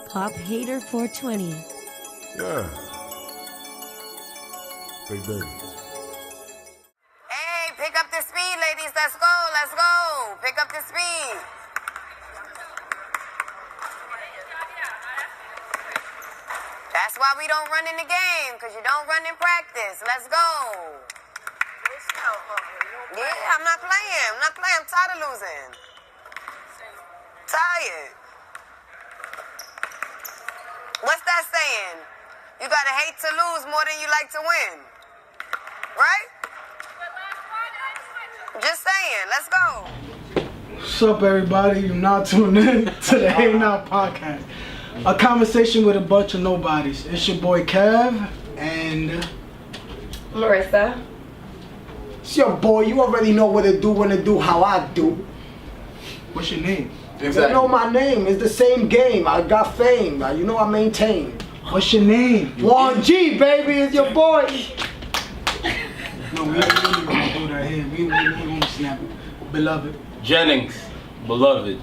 Pop Hater 420. Yeah. Big baby. Hey, pick up the speed, ladies. Let's go, let's go. Pick up the speed. That's why we don't run in the game, because you don't run in practice. Let's go. Yeah, I'm not playing. I'm tired of losing. Tired. What's that saying? You gotta hate to lose more than you like to win. Right? Just saying. Let's go. What's up, everybody? You're now tuning in to the Hey Now podcast. A conversation with a bunch of nobodies. It's your boy Kev and Marissa. It's your boy. You already know what to do, when to do, how I do. what's your name? Exactly. You know my name. It's the same game. I got fame. You know I maintain. What's your name? 1G, baby, is your boy. No, we ain't really gonna do that here. We gonna snap it. Beloved. Jennings, beloved.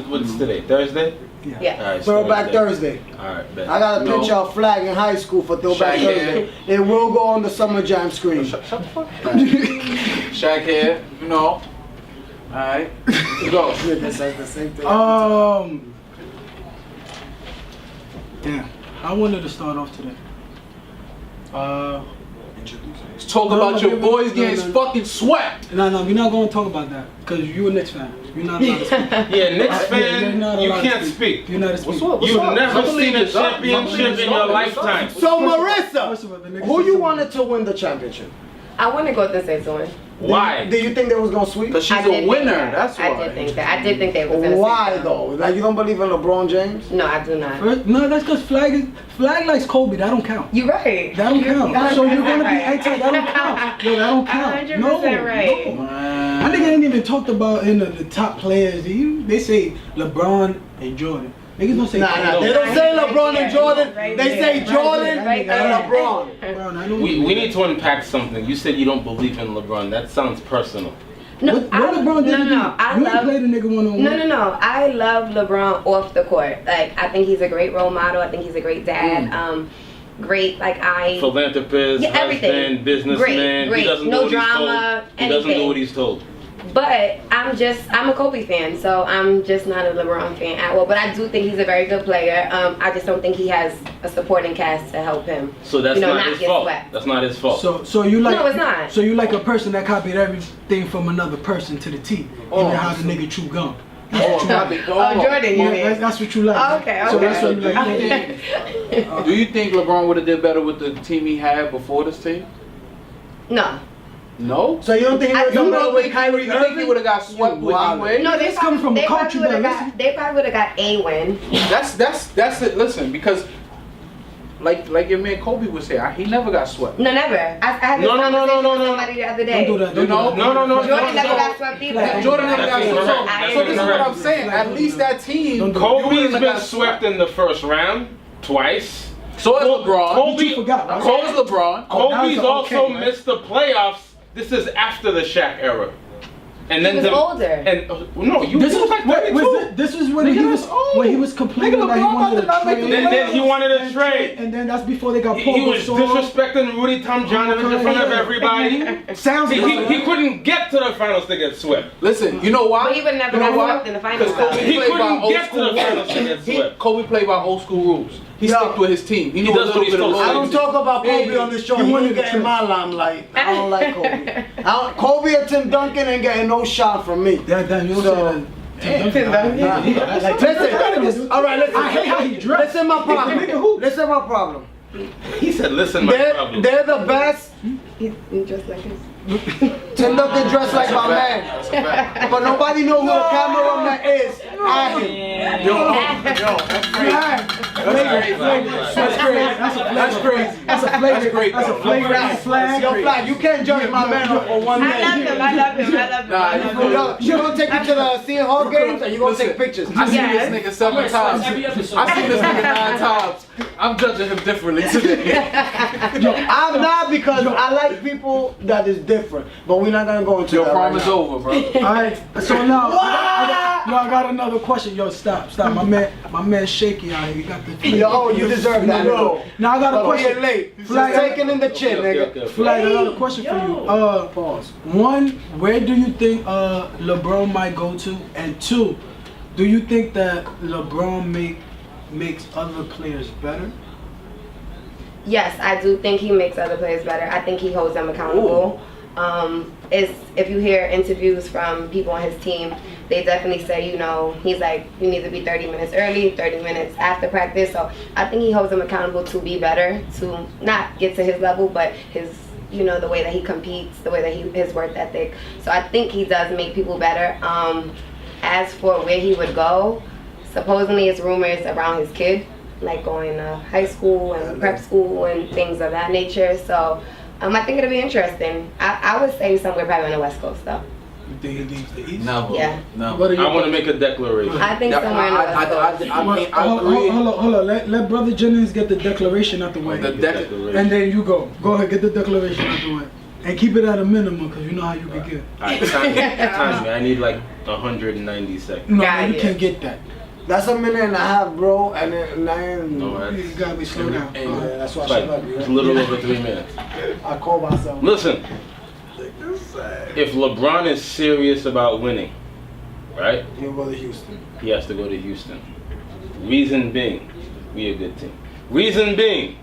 What's today? Thursday? Yeah. All right, Throwback Thursday. All right, bet. I got a picture of Flagg in high school for Throwback Shaq Thursday. It will go on the Summer Jam screen. Shut the fuck up. Shaq here, you know. Alright, let's go. That's the same thing. Yeah. I wanted to start off today. Let's talk about your boys getting fucking swept. No, we're not gonna talk about that because you're a Knicks fan. You're not allowed to speak. Yeah, Knicks fan, you're not you allowed to can't speak. You're not a speaker. You've never seen a championship in your lifetime. So Marissa, First of all, the Knicks who is you so- wanted to win the championship? I want to go with the Seton. Why? Do you think they was gonna sweep? Because she's I did a think winner, that. that's why. I did think that. I did think they was going to Why though? Like you don't believe in LeBron James? No, I do not. No, that's because Flag likes Kobe. That don't count. You're right. That don't count. So you're gonna be right. anti. That don't count. Yo, that don't count. 100% right. No. I think I ain't even talked about in the top players. They say LeBron and Jordan. Niggas don't say. Nah, they don't say LeBron and Jordan. They say Jordan and LeBron. LeBron, I know We need to unpack something. You said you don't believe in LeBron. That sounds personal. No, What LeBron did to you? I You love. ain't played a nigga one-on-one. No. I love LeBron off the court. Like, I think he's a great role model. I think he's a great dad. Great, Philanthropist, Yeah, everything. husband, businessman. Great. He doesn't No do what drama, he's told. He doesn't do anything. what he's told. But I'm a Kobe fan, so I'm just not a LeBron fan at all. But I do think he's a very good player. I just don't think he has a supporting cast to help him. So that's not his get fault. swept. That's not his fault. So you like? No, it's not. So you like a person that copied everything from another person to the T, even how the nigga chew gum. Jordan, you mean? That's what you like. Okay. So that's what you like. Do you think LeBron would have did better with the team he had before this team? No. No? So you don't think he would You have don't with think Kyrie you think he would have got swept with D-Wade? No, This coming from a culture, probably though. they probably would have got a win. That's it. Listen, because like your man Kobe was here, he never got swept. No, never. I had this conversation with somebody the other day. Don't do that. You know? No. Jordan never got swept either. Jordan never got That's swept. incorrect. So this is what That's I'm saying. At least that team. Kobe's been swept in the first round twice. So is LeBron. You forgot, right? So is LeBron. Kobe's now it's okay, also right? missed the playoffs. This is after the Shaq era. And then He was older. And no, you This was was like like 32. this was when Nigga, he was that's old. when he was complaining Nigga, that he LeBron wanted did not to make trade. the Then he wanted a trade. And then that's before they got He pulled. was disrespecting Rudy Tomjanovich in front of everybody. Sounds He like couldn't get to the finals to get swept. Listen, you know why? But he would never You know got why? swept in the finals. Because Kobe He played by couldn't old get to school the finals to get rules. swept. Kobe played by old school rules. He Yo. stuck with his team. He knew does a little what he's bit of supposed to I don't talk about Kobe on this show. He ain't getting my limelight. I don't like Kobe. Kobe or Tim Duncan ain't getting no shot from me. Damn, you don't So- say that. Listen, all right, listen. I hate how he dressed. Listen, my problem. Listen, my problem. He said, "Listen, my problem." They're the best. He just like this. Tim Duncan dressed like my man, but nobody know who the cameraman is. I him. Yo, that's crazy. That's crazy. That's a flavor. great, That's a though. flavor. That's a flag. Yo, Flag, you can't judge my man for one day. I love him. Yo, you gonna take you to the Seton games, or you gonna take pictures? I seen Yes. this nigga 7 times. I seen this nigga 9 times. I'm judging him differently today. I'm not because I like people that is different. But we're not gonna go into Your that prom right is now. over, bro. Alright, so now I got another question. Yo, stop. My man shaky out here. He got the Yo, you deserve that. No. Now I got a Being question. late. Flag, Just taking in the chin, nigga. Flag, I got a question for you. Pause. One, where do you think LeBron might go to? And two, do you think that LeBron makes other players better? Yes, I do think he makes other players better. I think he holds them accountable. If you hear interviews from people on his team, they definitely say, you know, he's like, you need to be 30 minutes early, 30 minutes after practice. So I think he holds them accountable to be better, to not get to his level, but his, you know, the way that he competes, the way that his work ethic. So I think he does make people better. As for where he would go, supposedly it's rumors around his kid, like going to high school and prep school and things of that nature. So I think it'll be interesting. I would say somewhere probably on the West Coast though. You think he leaves the East? No. Yeah. No. I want to make a declaration. I think somewhere in the West Coast. I mean, I agree. Hold on. Let Brother Jennings get the declaration out the way. And then you go. Go ahead, get the declaration out the way. And keep it at a minimum, because you know how you can get. Alright, time me. I need like 190 seconds. No, Got you it. can't get that. That's a minute and a half, bro. And then No, You gotta be slow down. Yeah, that's why I It's like, shut up. it's a little over 3 minutes. I call myself. Listen, if LeBron is serious about winning, right, He'll go to Houston. he has to go to Houston. Reason being, we a good team. Reason being,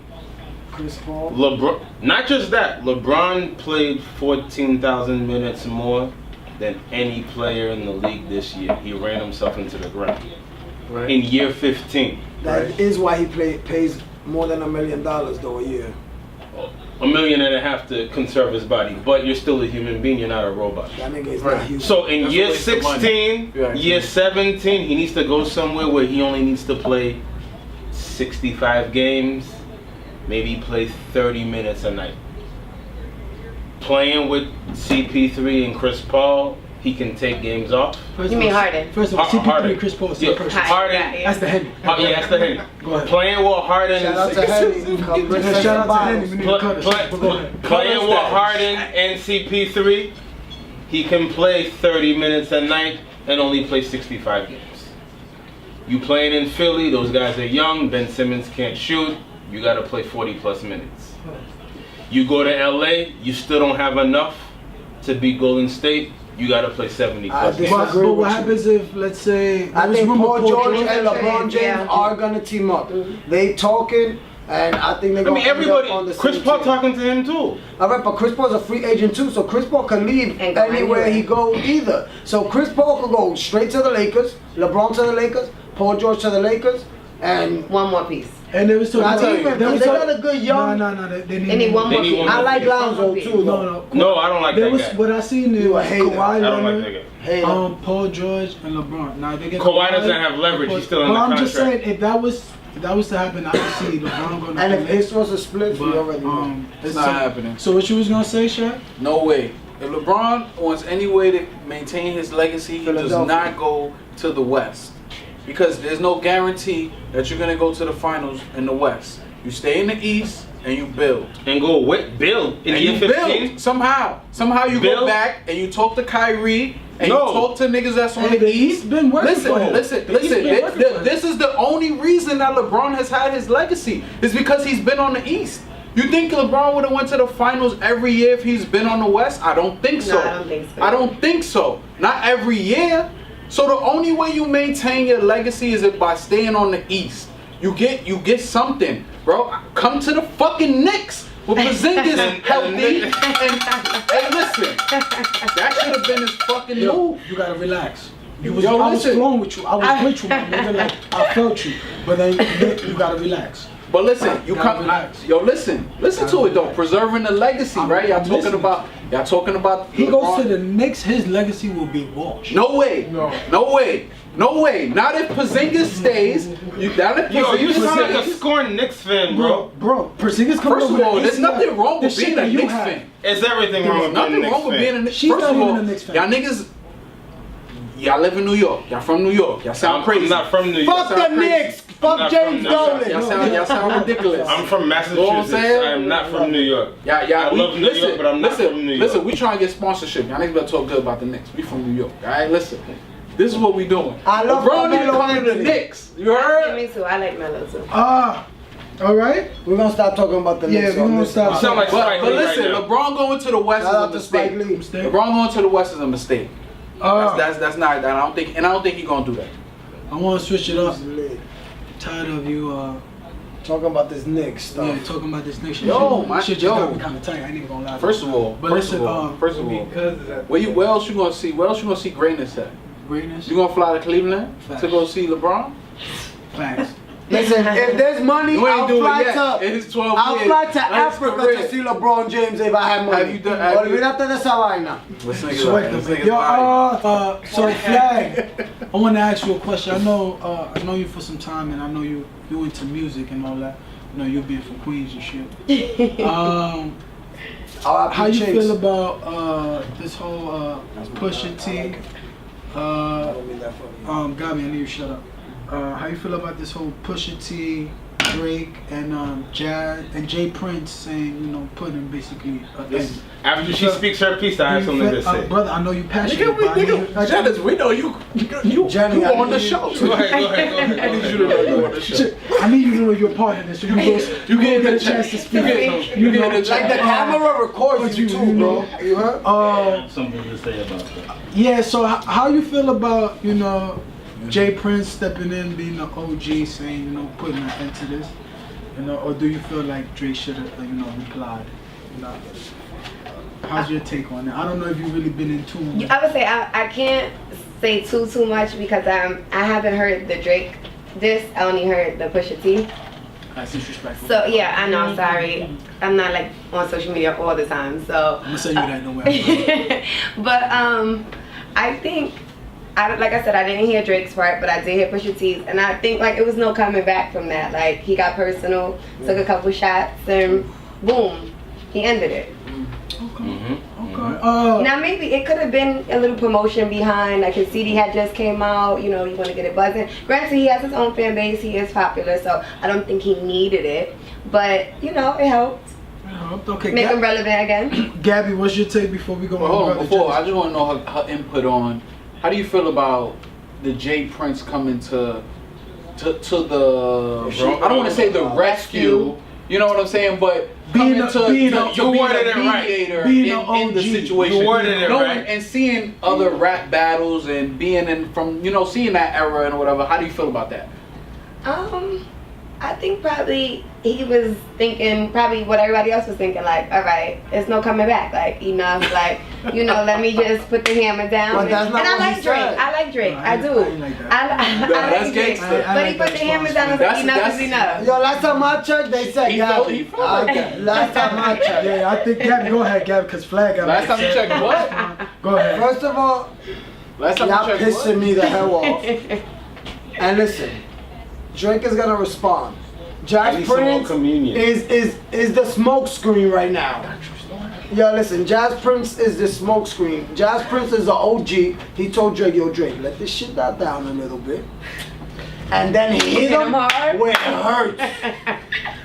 Chris Paul. LeBron, not just that, LeBron played 14,000 minutes more than any player in the league this year. He ran himself into the ground. Right. In year 15. That is why he pays more than $1 million though a year. $1.5 million to conserve his body, but you're still a human being, you're not a robot. That nigga is Right. not Houston. So in That's a year waste of money. 16, Yeah, year 17, he needs to go somewhere where he only needs to play 65 games, maybe play 30 minutes a night. Playing with CP3 and Chris Paul, he can take games off. First You of mean all, Harden? First of all, CP3 Harden. and Chris Paul, Yeah, same person. Harden. Yeah. That's the Henny. That's the Henny. Go ahead. Playing with Harden Shout out and to Henny. Come bring Yeah, us shout some out to Henny. We bottles. need to cut us. But go ahead. playing with Harden and CP3, he can play 30 minutes a night and only play 65 games. You playing in Philly, those guys are young, Ben Simmons can't shoot, you gotta play 40 plus minutes. You go to LA, you still don't have enough to beat Golden State, you gotta play 70 I plus think- minutes. But what happens if, let's say, I think Paul George and LeBron James Yeah. are gonna team up. They talking, and I think they're I gonna mean, end everybody, up on the Chris same Paul team. talking to him too. Alright, but Chris Paul's a free agent too, so Chris Paul can leave And go anywhere anywhere. he goes either. So Chris Paul could go straight to the Lakers, LeBron to the Lakers, Paul George to the Lakers, and One more piece. And they was talking Not about, even, they was they talking- got a good young. No, they They need one They more need piece. one I more like piece. Lonzo too, though. No, I don't like There that was guy. what I seen there You a was hater. Kawhi I don't like Leonard, that guy. Hey, Paul George and LeBron. Now they get Kawhi doesn't have leverage. He's still in But the I'm just contract. saying, if that was to happen, I could see LeBron going to. and if this was a split, we but, already know. It's not happening. So what you was gonna say, Shaq? No way. If LeBron wants any way to maintain his legacy, he does Philadelphia. not go to the West. Because there's no guarantee that you're going to go to the finals in the West. You stay in the East and you build. And go with Bill in And year you 15. build somehow. Somehow you Build. go back and you talk to Kyrie and No. you talk to niggas that's on Hey, the the East. East been working Listen, for him. listen, The East listen. been working for him. This is the only reason that LeBron has had his legacy. Is because he's been on the East. You think LeBron would have went to the finals every year if he's been on the West? I don't think so. No, I don't think so. I don't think so. Not every year. So the only way you maintain your legacy is by staying on the East. You get something, bro. Come to the fucking Knicks with Porzingis healthy. And listen, that should have been his fucking move. You gotta relax. I was listen. flowing with you. I was with you, my nigga. Like I felt you, but then you gotta relax. But listen, you Gotta come. relax. Yo, listen to it though. Preserving the legacy, right? Y'all I'm talking listening. about. Y'all talking about. He LeBron. goes to the Knicks. His legacy will be washed. No way. No way. No way. Not if Porzingis stays. Not if Yo, you sound like a Porzingis. scorned Knicks fan, bro. Bro, Porzingis coming First over of all, the there's ACL, nothing wrong the with shit being a that you Knicks have. fan. It's everything wrong with being a Nothing Knicks wrong with fan. being a Knicks. She's First not of even all, a Knicks fan. y'all niggas, y'all live in New York. Y'all from New York. Y'all sound crazy. I'm not from New York. Fuck the Knicks! Fuck not James from New York. Dolan. Y'all sound ridiculous. I'm from Massachusetts. I am not from New York. Yeah, I love New York, but I'm not from New York. Listen, we trying to get sponsorship. Y'all niggas better talk good about the Knicks. We from New York. All right, listen. This is what we doing. I love LeBron need to Carmelo come to the Anthony. Knicks. You heard? Me too. I like Melo too. All right. We're gonna stop talking about the Yeah, Knicks. we're gonna stop. You sound like Spike But Lee listen, right now. LeBron going to the West Shout out is a to Spike mistake. Lee. LeBron going to the West is a mistake. That's not. I don't think he gonna do that. I want to switch it up. Tired of you. Talking about this Knicks stuff. Yeah, talking about this next shit. Yo, my- shit just yo. got me kind of tight. I ain't even gonna lie. First of all, But first listen, of all, because where else you gonna see? Where else you gonna see greatness at? greatness. You gonna fly to Cleveland Facts. to go see LeBron? Facts. Listen, if there's money, You ain't I'll doing fly it yet. to. In his 12 I'll years. fly to That's Africa career. to see LeBron James if I have money. Have you done- have you- Olvídate de esa vaina. This nigga's Sweat lying. This the nigga's Yo, lying. so Flag, I want to ask you a question. I know you for some time, and I know you into music and all that. You know you being from Queens and shit. How you feel about this whole Pusha T? Gabi, I need you to shut up. How you feel about this whole Pusha T, Drake, and Jazz and Jay Prince saying, putting basically After she speaks her piece, I have something to say. brother, I know you passionate. Janice, we know you Jenny, you on the show. Go ahead. I need you to know you on the show. I need you to know you're part of this. So you get a chance to speak. You get a Like the camera records you too, bro. You heard? Something to say about that. Yeah. So how you feel about Jay Prince stepping in, being the OG, saying putting an end to this, or do you feel like Drake should have replied? How's your take on that? I don't know if you've really been in tune. I would say I can't say too much because I haven't heard the Drake diss. I only heard the Pusha T. That's disrespectful. So yeah, I know. I'm sorry. I'm not like on social media all the time. So I'm gonna send you that nowhere. but I think. Like I said, I didn't hear Drake's part, but I did hear Pusha T's, and I think like it was no coming back from that. Like he got personal, took a couple shots, and boom, he ended it. Okay. Now maybe it could have been a little promotion behind, like his CD had just came out. You want to get it buzzing. Granted, he has his own fan base, he is popular, so I don't think he needed it, but it helped. Okay. Make him relevant again. Gabby, what's your take before we go on? Hold on, before I just want to know her input on. How do you feel about the Jay Prince coming to the? I don't want to say the rescue. You know what I'm saying? But Being coming a- to being be a- a you worded it right. mediator Being in a the OG. situation. You worded it Knowing right. and seeing other rap battles and being in from seeing that era and whatever. How do you feel about that? I think probably he was thinking probably what everybody else was thinking, like, all right, there's no coming back, like enough, like let me just put the hammer down. But that's not and I what he like Drake. said. I like Drake. No, I do. I ain't like that. I that's like Drake. gangster. I But like he put that the hammer down and That's- said enough is that's- enough. Yo, last time I checked, they said He Gabby. felt like that. Last time I checked. Yeah, I think Gabby. Go ahead, Gabby, because Flag got Last time you upset. checked what? Go ahead. First of all, Last time y'all you checked pissing what? me the hell off. And listen, Drake is gonna respond. I Jazz need some more Prince communion. is the smoke screen right now. Yo, listen, Jazz Prince is the smoke screen. Jazz Prince is the OG. He told Drake, yo, Drake, let this shit die down a little bit. And then hit him hard? where it hurts.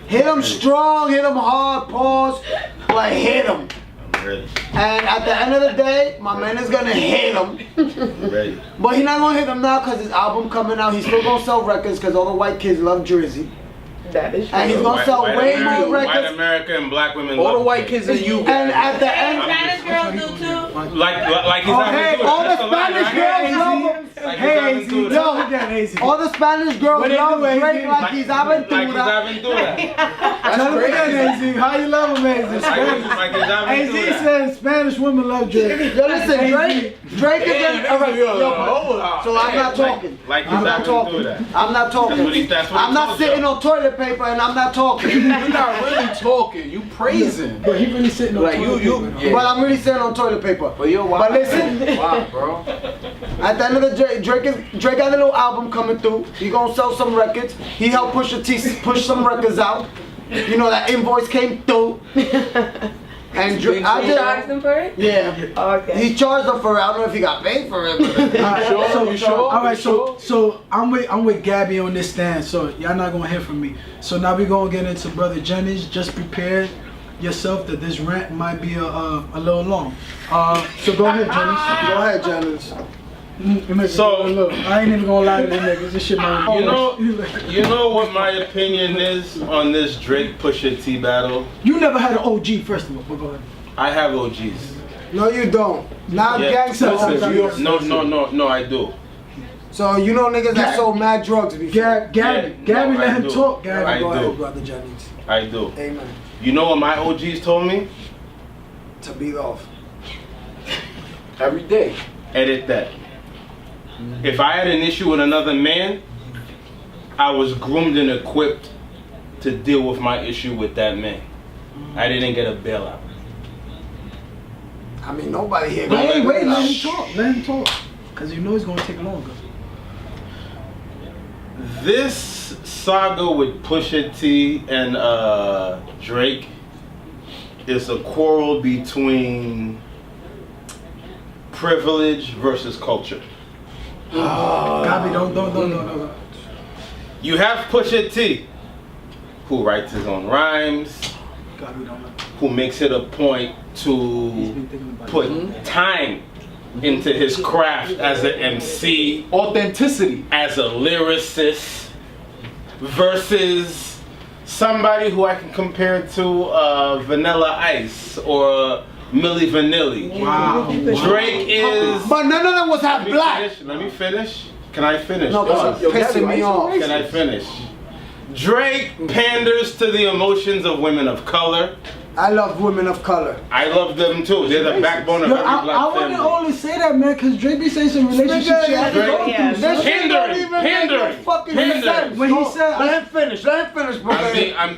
Hit him strong, hit him hard, pause, but hit him. I'm ready. And at the end of the day, my man is gonna hit him. I'm ready. But he's not gonna hit him now because his album coming out. He's still gonna sell records because all the white kids love Jersey. That is true. And he's gonna sell way America, more White records. America and black women. All the love white it. kids in you. And at the end, Spanish girls do too. Like he's oh, having hey, to do it. all the That's a lie, Spanish right? girls love him. Like he's Hey, having AZ, to do it. Yo, again, AZ. all the Spanish girls What they love do, AZ? Drake like he's Like he's aventura. having to do that. Tell him again, AZ. How you love him, AZ? Like he's having to do AZ that. said Spanish women love Drake. Yo, listen, Drake is in. All right, yo, so I'm not talking. Like he's I'm not having to do talking. that. I'm not talking. That's what he I'm not told sitting y'all. on toilet paper and I'm not talking. You're not really talking. You praising. But he really sitting on Like you, toilet yeah. But I'm really sitting on toilet paper. But yo, But listen, wow, bro. at the end of the day, Drake got a little album coming through. He gonna sell some records. He helped Pusha T push some records out. That invoice came through. And You charged him for it? Yeah. Okay. He charged him for it. I don't know if he got paid for it. All right, so I'm with Gabby on this stand. So y'all not gonna hear from me. So now we gonna get into Brother Jennings. Just prepare yourself that this rant might be a little long. So go ahead, Jennings. Go ahead, Jennings. So look, I ain't even gonna lie to them niggas. This shit might. You know what my opinion is on this Drake Pusha T battle? You never had an OG, first of all. But go ahead. I have OGs. No, you don't. Now Yeah. gangsters. No, I do. So you know niggas that sold mad drugs before. Gabby, let him talk. Gabby, I Go do. ahead, Brother Jennings. I do. Amen. You know what my OGs told me? To beat off. Every day. Edit that. If I had an issue with another man, I was groomed and equipped to deal with my issue with that man. I didn't get a bailout. I mean, nobody here. Wait, let him talk. Let him talk. Because you know it's gonna take longer. This saga with Pusha T and Drake is a quarrel between privilege versus culture. Gabby, don't. You have Pusha T, who writes his own rhymes, Gabby, don't. who makes it a point to put time into his craft as an MC, Authenticity. as a lyricist, versus somebody who I can compare to Vanilla Ice or Milli Vanilli. Wow. Drake is... But none of them was half black. Let me finish. Can I finish? No, but you're pissing me off. Can I finish? Drake panders to the emotions of women of color. I love women of color. I love them too. They're the backbone of Yo, every I black wouldn't family. only say that, man, because Drake be saying some relationship shit. I Drake- don't Yeah. do, That son. shit don't even make no Pandering. fucking Pandering. sense. When he said, Let him finish, bro. I'm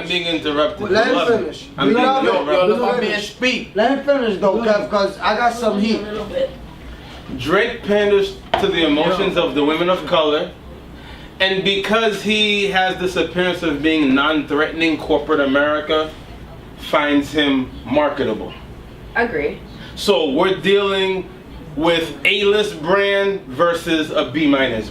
being interrupted. Let him Beloved. finish. I'm being Beloved. interrupted. Let my man speak. Let him finish though, Kev, because I got some heat. Drake panders to the emotions of the women of color, and because he has this appearance of being non-threatening, corporate America finds him marketable. Agree. So we're dealing with A-list brand versus a B- brand.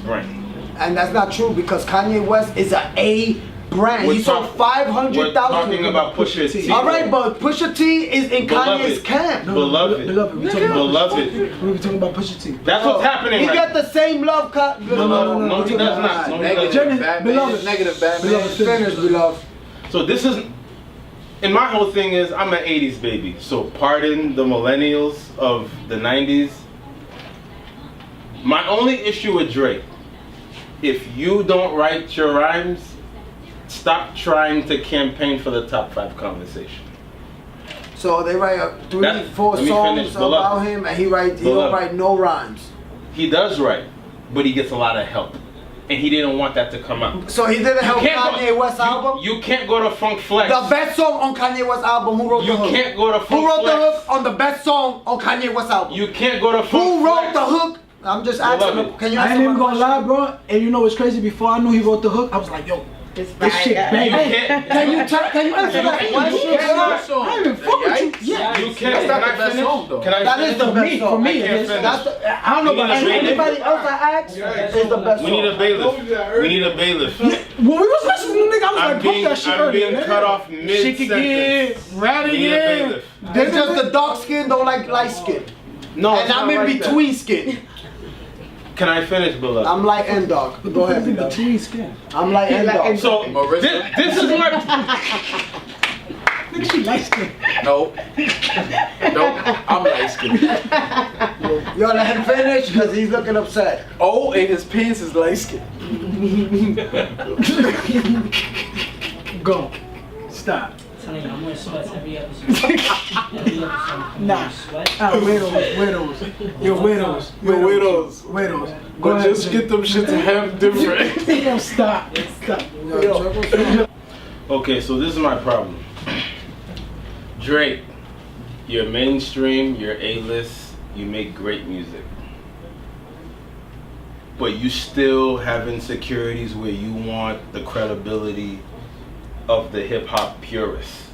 And that's not true because Kanye West is an A brand. We're He sold talk- 500,000. We're talking about Pusha T. All right, but Pusha T is in Beloved. Kanye's camp. Beloved. Beloved. We talking about Beloved. we talking about Pusha T. That's what's happening He right got the same love. No, he does not. No, he Negative doesn't. Batman. Beloved. Negative Batman. Beloved. Finish, beloved. So this is, and my whole thing is, I'm an 80s baby. So pardon the millennials of the 90s. My only issue with Drake, if you don't write your rhymes, stop trying to campaign for the top 5 conversation. So they write That- 3-4 let me songs finish, about beloved. him, and he don't Beloved. write no rhymes. He does write, but he gets a lot of help. And he didn't want that to come out. So he didn't help Can't Kanye go- West album. You can't go to Funk Flex. The best song on Kanye West album. Who wrote You the hook? can't go to Who Funk wrote the Flex. hook on the best song on Kanye West album? You can't go to Funk Who wrote Flex. the hook? I'm just asking. Beloved. Can you I answer ain't even my gonna lie, question? bro. And you know what's crazy? Before I knew he wrote the hook, I was like, yo, It's this shit fire. bang. You can't. Can you answer that question? You cannot. I ain't even fuck with you. Yeah. You can't. That's not Can I the best finish? song, though. Can I That is finish? the For best me, song. for me, I can't it is. finish. That's the, I don't know We need about a bailiff. anybody else I asked. Is the best We song. need a bailiff. We need a bailiff. When we was listening to nigga, I was I'm like, pump being, that shit I'm earlier. being nigga. cut off Shake mid-sentence. again, rat We need a again. bailiff. It's just the dark skin don't like light skin. No, And it's I'm not in like that. between skin. Can I finish, beloved? I'm like N dog. Go ahead, In beloved. between skin. I'm like N dog. So Marissa. this is my. Nigga, she light skin. Nope. Nope. I'm light skinned. Yo, let him finish because he's looking upset. Oh, and his pants is light skinned. Go. Stop. Telling you, I'm wearing sweats every episode. Every episode. Nah. Widows. You're widows. Yo, widows. Widows. Go But ahead, just Jay. get them shit to have different. Yo, stop. Stop. Okay, so this is my problem. Drake, you're mainstream, you're A-list, you make great music. But you still have insecurities where you want the credibility of the hip-hop purists.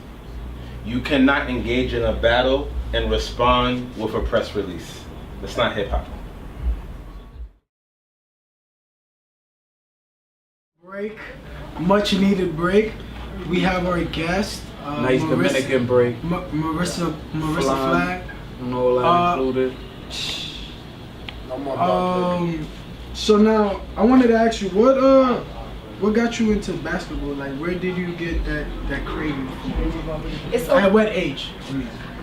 You cannot engage in a battle and respond with a press release. That's not hip hop. Break, much needed break. We have our guest. Nice Dominican break. Marissa Flagg. No lie included. So now I wanted to ask you, what got you into basketball? Like, where did you get that craving from? At what age?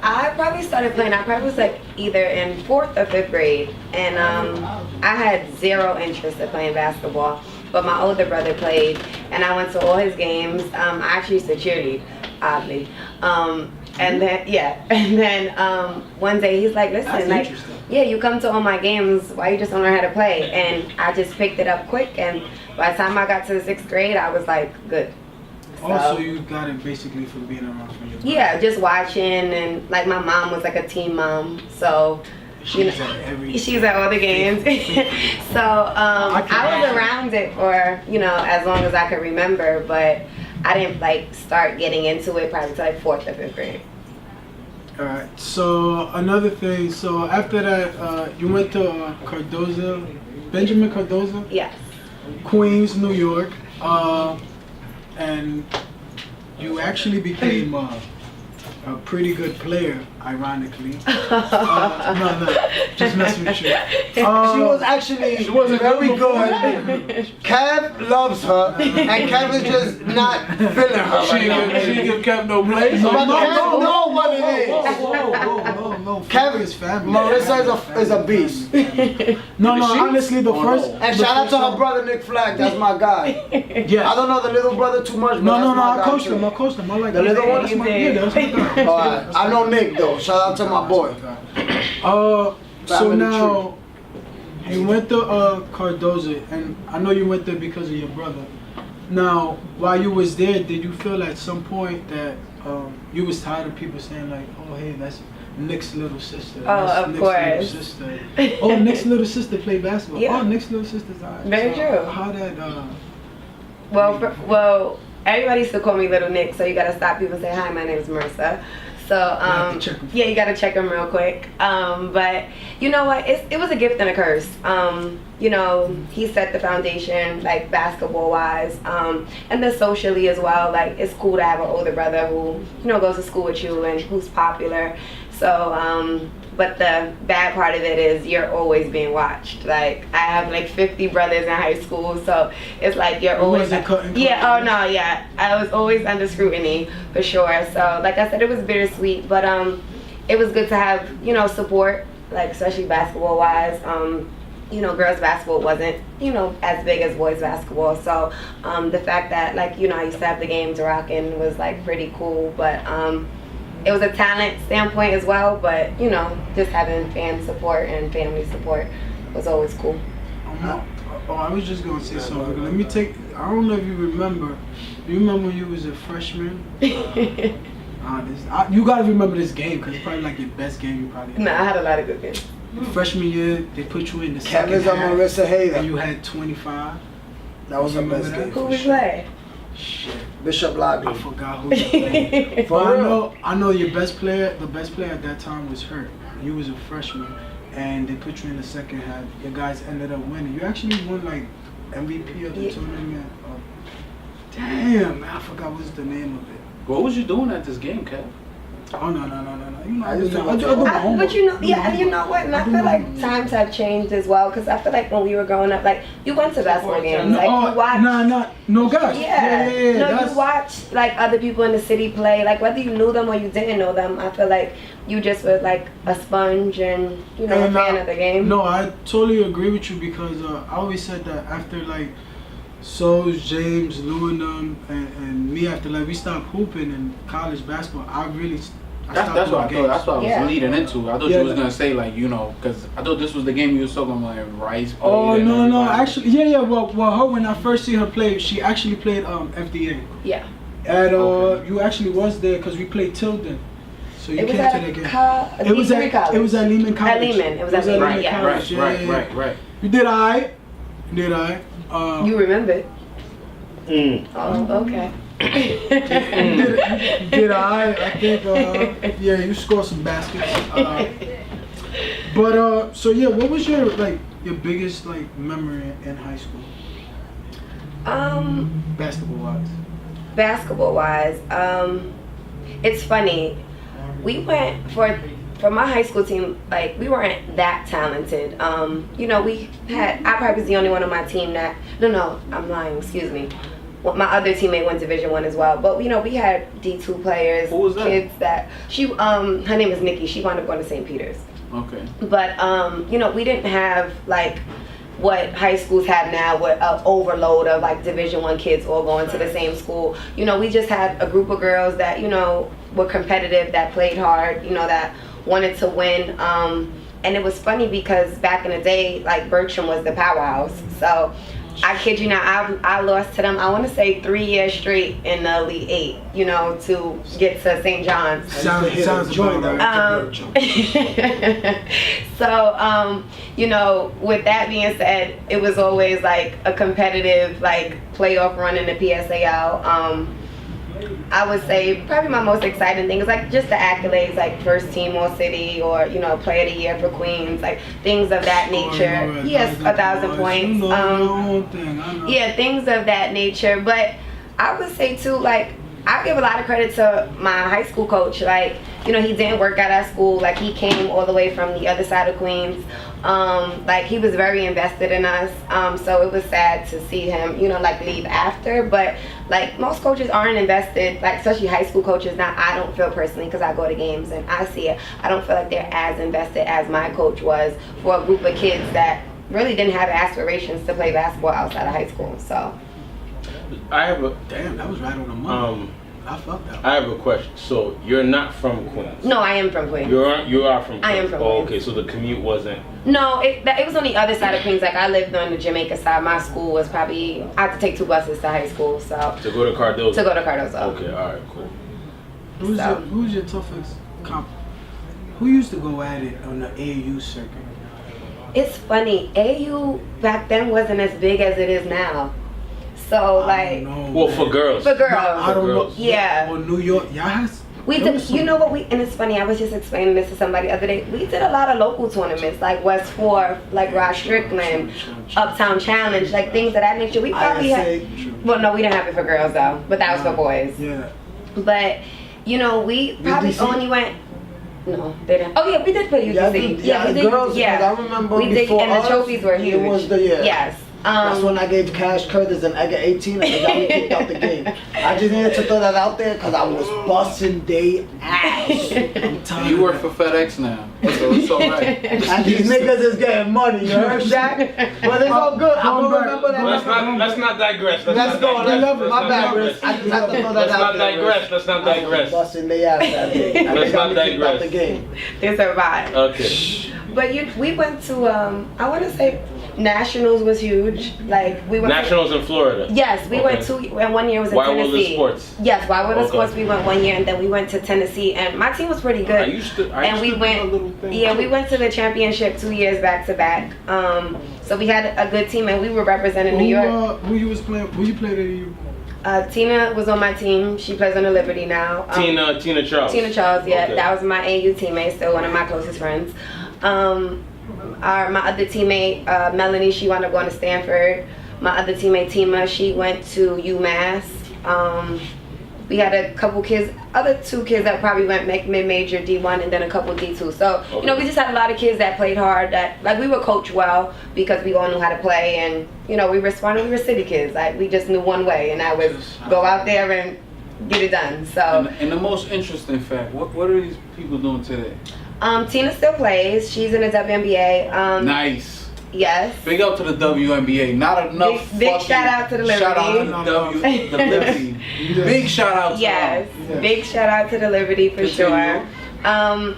I probably started playing. I probably was like either in 4th or 5th grade, and I had zero interest in playing basketball. But my older brother played, and I went to all his games. I actually used to cheerlead, oddly. And then one day he's like, listen, like, yeah, you come to all my games, why you just don't learn how to play? And I just picked it up quick, and by the time I got to the 6th grade, I was like, good. So you got it basically from being around from your mom. Yeah, just watching, and like my mom was like a team mom, so she's at all the games. So I was around it for, as long as I could remember, but I didn't like start getting into it probably till like 4th or 5th grade. Alright, so another thing, so after that, you went to Cardozo, Benjamin Cardozo? Yes. Queens, New York, and you actually became a pretty good player, ironically. No, just messing with you. She was actually very good. Kev loves her, and Kev is just not feeling her right now. She give Kev no place. But Kev know what it is. No. Kev is family. Marissa is a beast. No, honestly, the first. And shout out to her brother Nick Flagg. That's my guy. Yeah. I don't know the little brother too much. But No. I coached him. I like the little one. That's my guy. Alright, I know Nick though. Shout out to my boy. So now you went to Cardozo, and I know you went there because of your brother. Now, while you was there, did you feel at some point that you was tired of people saying like, "Oh, hey, that's Nick's little sister"? Of Nick's course. Little sister. Oh, Nick's little sister played basketball. Yeah. Oh, Nick's little sister's alright. Very true. How that? Well, everybody used to call me Little Nick, so you gotta stop people and say, "Hi, my name is Marissa." So you gotta check him real quick. But you know what? It was a gift and a curse. He set the foundation, like basketball wise, and then socially as well. Like it's cool to have an older brother who goes to school with you and who's popular. So but the bad part of it is you're always being watched. Like I have like 50 brothers in high school, so it's like you're always I was always under scrutiny for sure. So like I said, it was bittersweet, but it was good to have support, like especially basketball wise. Girls basketball wasn't as big as boys basketball, so the fact that I used to have the games rocking was like pretty cool, but it was a talent standpoint as well, but just having fan support and family support was always cool. I was just gonna say something. Let me I don't know if you remember. Do you remember when you was a freshman? You gotta remember this game because it's probably like your best game you probably had. Nah, I had a lot of good games. Freshman year, they put you in the second Kevin's half. Marissa hater. And you had 25. That was the best game. Who we play? Shit. Bishop Lobby. I forgot who you played. But I know your best player, the best player at that time was hurt. You was a freshman and they put you in the second half. You guys ended up winning. You actually won like MVP of the tournament. Damn, I forgot what's the name of it. What was you doing at this game, Kev? Oh no. But you know what? And I feel like times have changed as well, because I feel like when we were growing up, like you went to basketball games, like you watched. No guys. You watched like other people in the city play, like whether you knew them or you didn't know them. I feel like you just were like a sponge and a fan of the game. No, I totally agree with you because I always said that after like Sos, James, Lou and them, and me after like we stopped hooping in college basketball, That's what I was leading into. I thought you was gonna say like because I thought this was the game you was talking about like Rice. Oh no, actually Well, her when I first see her play, she actually played FDA. Yeah. And you actually was there because we played Tilden. So you came to the game. It was at Lehman College. At Lehman. It was at Lehman. College. Right. You did I? You remember it? Oh, okay. did I think, yeah, you scored some baskets. So yeah, what was your biggest memory in high school? Basketball wise, it's funny. We went for my high school team, we weren't that talented. We had, I probably was the only one on my team that, no, I'm lying, excuse me. Well, my other teammate went Division I as well. But, we had D2 players, Who was that? kids that, her name is Nikki. She wound up going to St. Peter's. Okay. But, we didn't have, what high schools have now with an overload of Division I kids all going to the same school. We just had a group of girls that, were competitive, that played hard, that wanted to win. And it was funny because back in the day, Bertram was the powerhouse. So I kid you not, I lost to them, I want to say 3 years straight in the Elite 8, to get to St. John's. Sounds about right. So, with that being said, it was always a competitive playoff run in the PSAL. I would say probably my most exciting thing is just the accolades, first team all city, or player of the year for Queens, things of that nature. Yes, 1,000 points. Yeah, things of that nature. But I would say too, I give a lot of credit to my high school coach. He didn't work out at school. He came all the way from the other side of Queens. He was very invested in us. So it was sad to see him, leave after. But most coaches aren't invested, especially high school coaches. Now, I don't feel personally, because I go to games and I see it, I don't feel like they're as invested as my coach was for a group of kids that really didn't have aspirations to play basketball outside of high school. So Damn, that was right on the money. I felt that. I have a question. So you're not from Queens? No, I am from Queens. You are from Queens? I am from Queens. Queens. Okay, so the commute wasn't... No, it was on the other side of Queens. I lived on the Jamaica side. My school was probably, I had to take 2 buses to high school, so. To go to Cardozo? To go to Cardozo. Okay, alright, cool. Who's your toughest comp? Who used to go at it on the AAU circuit? It's funny, AAU back then wasn't as big as it is now. So well, for girls. For girls. I don't know. Yeah. Or New York, yes. We did, and it's funny, I was just explaining this to somebody the other day. We did a lot of local tournaments, West 4, Rod Strickland, Uptown Challenge, things of that nature. We probably had, well, no, we didn't have it for girls though, but that was for boys. Yeah. But, we probably only went, no, they didn't. Oh yeah, we did play UGC. We did. Girls, I remember we did, and the trophies were huge. It was yes. That's when I gave Cash Curtis an egg at 18 and they got me kicked out the game. I just needed to throw that out there because I was busting they ass. You work for FedEx now, so it's alright. And these niggas is getting money, you heard, Shaq? But it's all good. I will remember that. Let's not digress. Let's go. My bad, Riz. I just have to throw that out there. Let's not digress. Busting they ass that day. Let's not digress. The game. They survived. Okay. But we went to, I want to say, Nationals was huge. We went Nationals in Florida. Yes, we went 2, and 1 year was in Tennessee. Wildwood Sports. Yes, Wildwood Sports. We went 1 year, and then we went to Tennessee, and my team was pretty good. We went to the championship 2 years back to back. So we had a good team, and we were representing New York. Who you was playing? Who you played at you? Tina was on my team. She plays on the Liberty now. Tina Charles. Tina Charles, yeah. Okay. That was my AU teammate, still one of my closest friends. My other teammate, Melanie, she wound up going to Stanford. My other teammate, Tima, she went to UMass. We had a couple kids, other 2 kids that probably went mid-major D1 and then a couple D2. So, we just had a lot of kids that played hard, that, we were coached well because we all knew how to play, and, we were smart, we were city kids. We just knew one way, and that was go out there and get it done. So. And the most interesting fact, what are these people doing today? Tina still plays. She's in the WNBA. Nice. Yes. Big up to the WNBA. Not enough. Big shout out to the Liberty. Shout out to the Liberty. Big shout out to yes. Big shout out to the Liberty for sure. A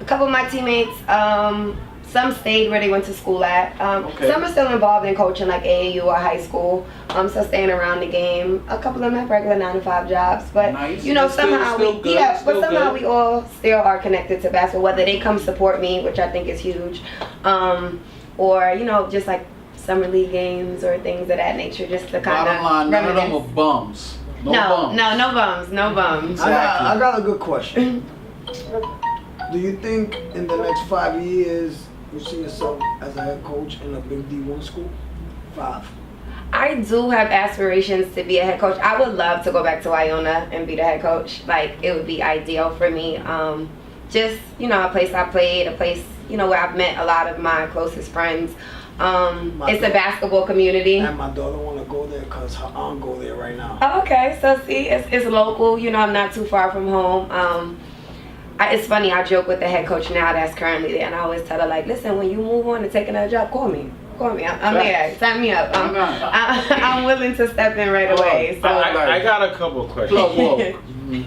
couple of my teammates, some stayed where they went to school at. Some are still involved in coaching AAU or high school. So staying around the game. A couple of them have regular 9-to-5 jobs, but nice. Somehow we all still are connected to basketball. Whether they come support me, which I think is huge, or just summer league games or things of that nature, just to kind of. Bottom line, none of them are bums. bums. No bums. I got a good question. Do you think in the next 5 years you see yourself as a head coach in a big D1 school? 5. I do have aspirations to be a head coach. I would love to go back to Iona and be the head coach. Like, it would be ideal for me. Just, a place I played, a place, where I've met a lot of my closest friends. It's a basketball community. And my daughter want to go there because her aunt go there right now. Oh, okay. So, see, it's local. I'm not too far from home. It's funny, I joke with the head coach now that's currently there, and I always tell her, like, listen, when you move on and take another job, call me. I'm there. Sign me up. I'm willing to step in right away. So I got a couple of questions.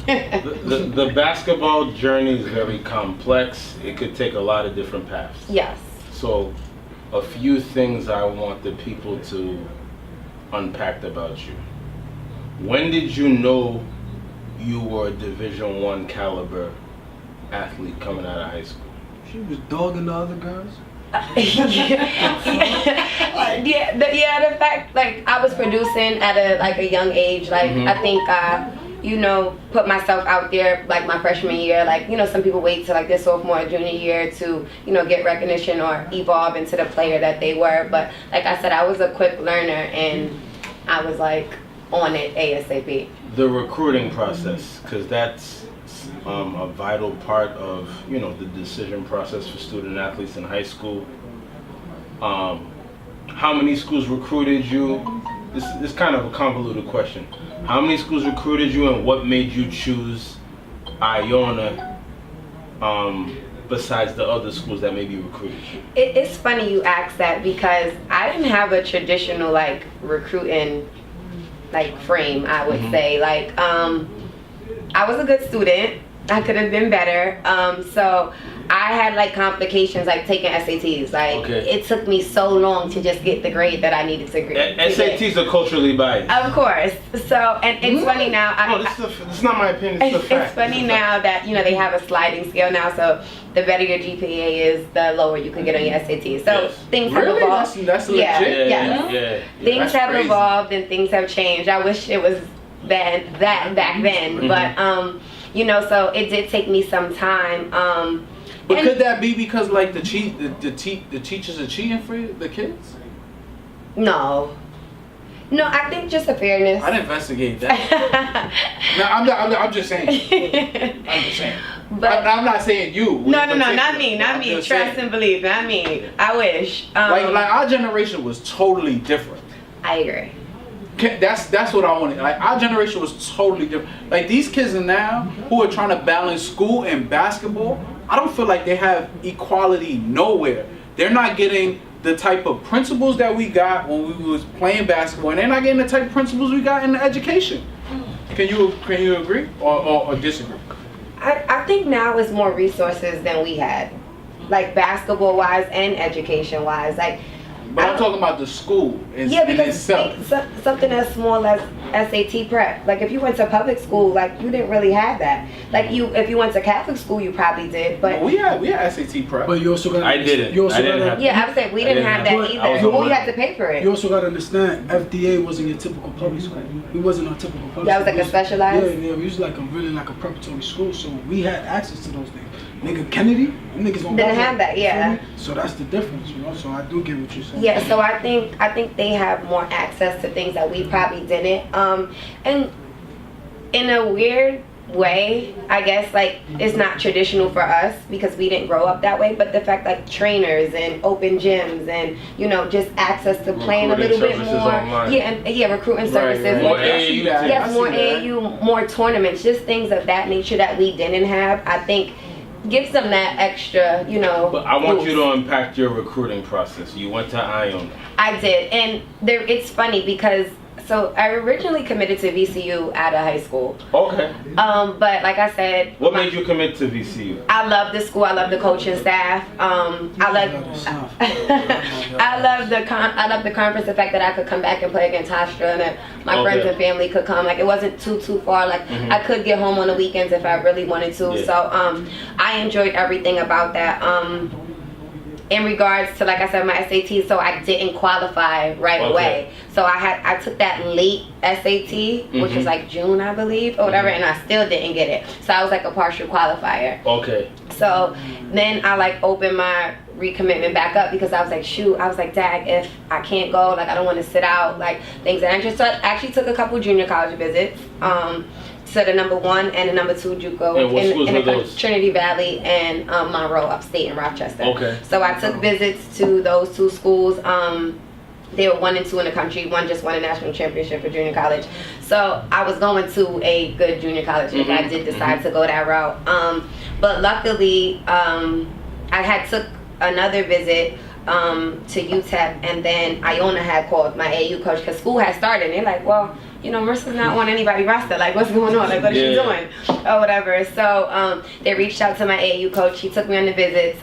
The basketball journey is very complex. It could take a lot of different paths. Yes. So, a few things I want the people to unpack about you. When did you know you were a Division I caliber athlete coming out of high school? She was dogging the other girls. The fact, like, I was producing at a young age. Like, I think put myself out there like my freshman year. Like, some people wait till like their sophomore or junior year to get recognition or evolve into the player that they were. But like I said, I was a quick learner and I was like on it ASAP. The recruiting process, because that's a vital part of the decision process for student athletes in high school. How many schools recruited you? This is kind of a convoluted question. How many schools recruited you, and what made you choose Iona besides the other schools that maybe recruited you? It's funny you ask that because I didn't have a traditional like recruiting like frame, I would say. Like I was a good student. I could have been better. So I had like complications like taking SATs. Like it took me so long to just get the grade that I needed to get. SATs are culturally biased. Of course. So and it's funny now. This is not my opinion. It's a fact. It's funny now that they have a sliding scale now. So the better your GPA is, the lower you can get on your SAT. So things have evolved. That's legit. Yeah. Things have evolved and things have changed. I wish it was that back then, but so it did take me some time. But could that be because like the teachers are cheating for the kids? No, I think just a fairness. I'd investigate that. No, I'm just saying. But I'm not saying you. No, not me. Trust and believe, not me. I wish. Like our generation was totally different. I agree. That's what I wanted. Like our generation was totally different. Like these kids now who are trying to balance school and basketball, I don't feel like they have equality nowhere. They're not getting the type of principles that we got when we was playing basketball, and they're not getting the type of principles we got in the education. Can you agree or disagree? I think now is more resources than we had, like basketball wise and education wise. Like. But I'm talking about the school in itself. Something as small as SAT prep. Like if you went to public school, like you didn't really have that. Like if you went to Catholic school, you probably did. But we had SAT prep. But you also got. I didn't. I would say we didn't have that either. We had to pay for it. You also got to understand, FDA wasn't your typical public school. We wasn't our typical public school. That was like a specialized. Yeah. We was like a preparatory school, so we had access to those things. Nigga Kennedy, niggas don't have that. Yeah. So that's the difference, So I do get what you're saying. Yeah. So I think they have more access to things that we probably didn't. And in a weird way, I guess, like it's not traditional for us because we didn't grow up that way. But the fact like trainers and open gyms and just access to playing a little bit more. Online. Recruiting services. More AAU. Yes, more AAU, more tournaments, just things of that nature that we didn't have. I think. Gives them that extra, But I want you to unpack your recruiting process. You went to Iona. I did, and it's funny because I originally committed to VCU out of high school. Okay. But like I said, what made you commit to VCU? I love the school. I love the coaching staff. I love the conference. The fact that I could come back and play against Hofstra and that my friends and family could come. Like it wasn't too far. Like I could get home on the weekends if I really wanted to. Yeah. So I enjoyed everything about that. in regards to, like I said, my SAT, so I didn't qualify right away. So I took that late SAT, which was like June, I believe, or whatever, and I still didn't get it. So I was like a partial qualifier. Okay. So then I like opened my recommitment back up because I was like, shoot, I was like, dag, if I can't go, like I don't want to sit out, like things. And I just actually took a couple junior college visits. To the number 1 and the number 2 JUCO in Trinity Valley and Monroe, upstate in Rochester. Okay. So I took visits to those 2 schools. They were 1 and 2 in the country. One just won a national championship for junior college. So I was going to a good junior college if I did decide to go that route. But luckily, I had took another visit to UTEP, and then Iona had called my AU coach because school had started. And they're like, well, you know, Marissa's not on anybody roster. Like, what's going on? Like, what is she doing? Or whatever. So they reached out to my AAU coach. He took me on the visits.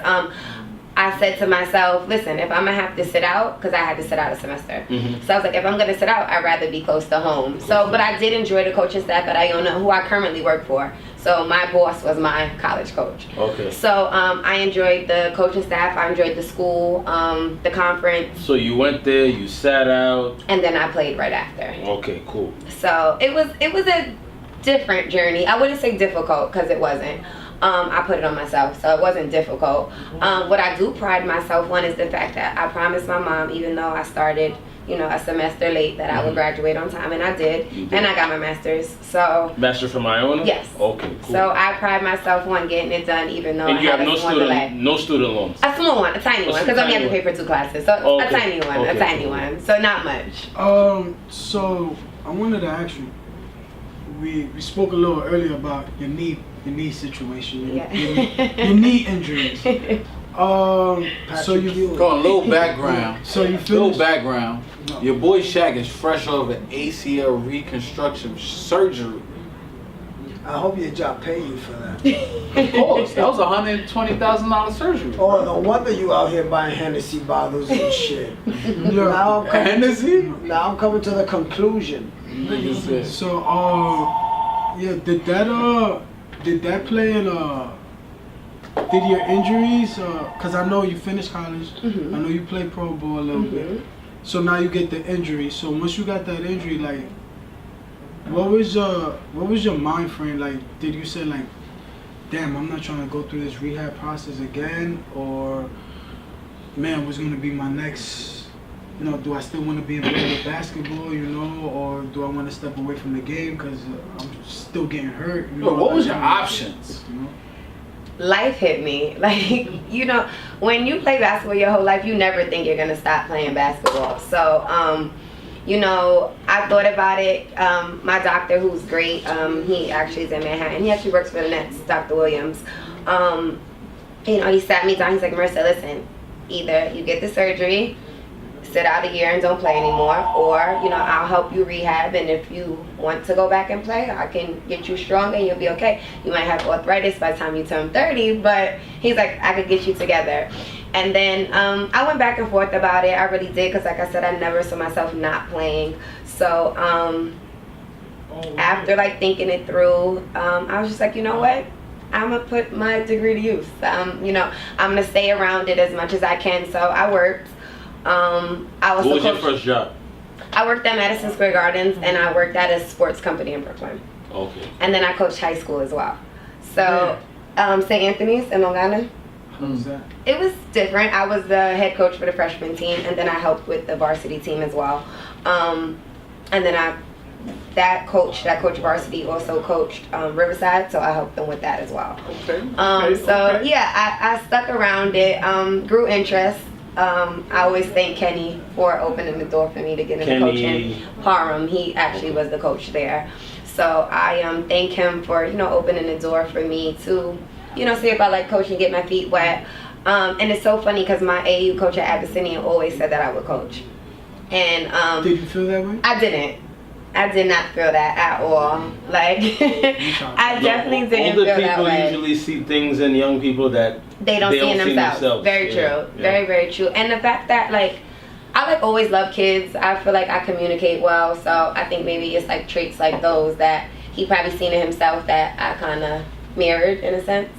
I said to myself, listen, if I'm going to have to sit out, because I had to sit out a semester. So I was like, if I'm going to sit out, I'd rather be close to home. So, but I did enjoy the coaching staff at Iona, who I currently work for. So my boss was my college coach. Okay. So I enjoyed the coaching staff. I enjoyed the school, the conference. So you went there, you sat out. And then I played right after. Okay, cool. So it was a different journey. I wouldn't say difficult because it wasn't. I put it on myself, so it wasn't difficult. What I do pride myself on is the fact that I promised my mom, even though I started, you know, a semester late, that I would graduate on time, and I did. And I got my master's. So master from Iona? Yes. Okay, cool. So I pride myself on getting it done, even though and you I had have no student loans? A small one, a tiny one, because I only have to pay for 2 classes. So a tiny one, so not much. So I wanted to ask you. We spoke a little earlier about your knee situation, your knee injuries. So you go a little background. So you little background. No. Your boy Shaq is fresh off an ACL reconstruction surgery. I hope your job pay you for that. Of course, that was $120,000 surgery. Oh, no wonder you out here buying Hennessy bottles and shit. Now I'm coming to the conclusion. So, yeah, did that play in, did your injuries, cause I know you finished college, I know you played pro ball a little bit, so now you get the injury, so once you got that injury, like, what was your mind frame, like, did you say like, damn, I'm not trying to go through this rehab process again, or, man, what's gonna be my next, you know, do I still want to be involved with basketball, you know, or do I want to step away from the game because I'm still getting hurt? You know, what was your options? You know? Life hit me. Like, you know, when you play basketball your whole life, you never think you're going to stop playing basketball. So, you know, I thought about it. My doctor, who's great, he actually is in Manhattan. He actually works for the Nets, Dr. Williams. You know, he sat me down. He's like, Marissa, listen, either you get the surgery, sit out a year and don't play anymore, or, you know, I'll help you rehab, and if you want to go back and play, I can get you strong and you'll be okay. You might have arthritis by the time you turn 30, but he's like, I could get you together. And then I went back and forth about it. I really did, because like I said, I never saw myself not playing. So after like thinking it through, I was just like, you know what? I'm gonna put my degree to use. You know, I'm gonna stay around it as much as I can. So I worked. What was your first job? I worked at Madison Square Gardens, and I worked at a sports company in Brooklyn. Okay. And then I coached high school as well. So, St. Anthony's in Long Island. How was that? It was different. I was the head coach for the freshman team, and then I helped with the varsity team as well. And then that coach varsity also coached Riverside, so I helped them with that as well. Okay. Yeah, I stuck around it, grew interest. I always thank Kenny for opening the door for me to get into coaching. Parham, he actually was the coach there. So I thank him for, you know, opening the door for me to, you know, see if I like coaching, get my feet wet. And it's so funny because my AAU coach at Abyssinian always said that I would coach. And did you feel that way? I didn't. I did not feel that at all. Like, I definitely didn't feel that way. Older people usually see things in young people that they don't see in themselves. Very true. Yeah. Very, very true. And the fact that, like, I like always love kids. I feel like I communicate well. So I think maybe it's like traits like those that he probably seen in himself that I kind of mirrored in a sense.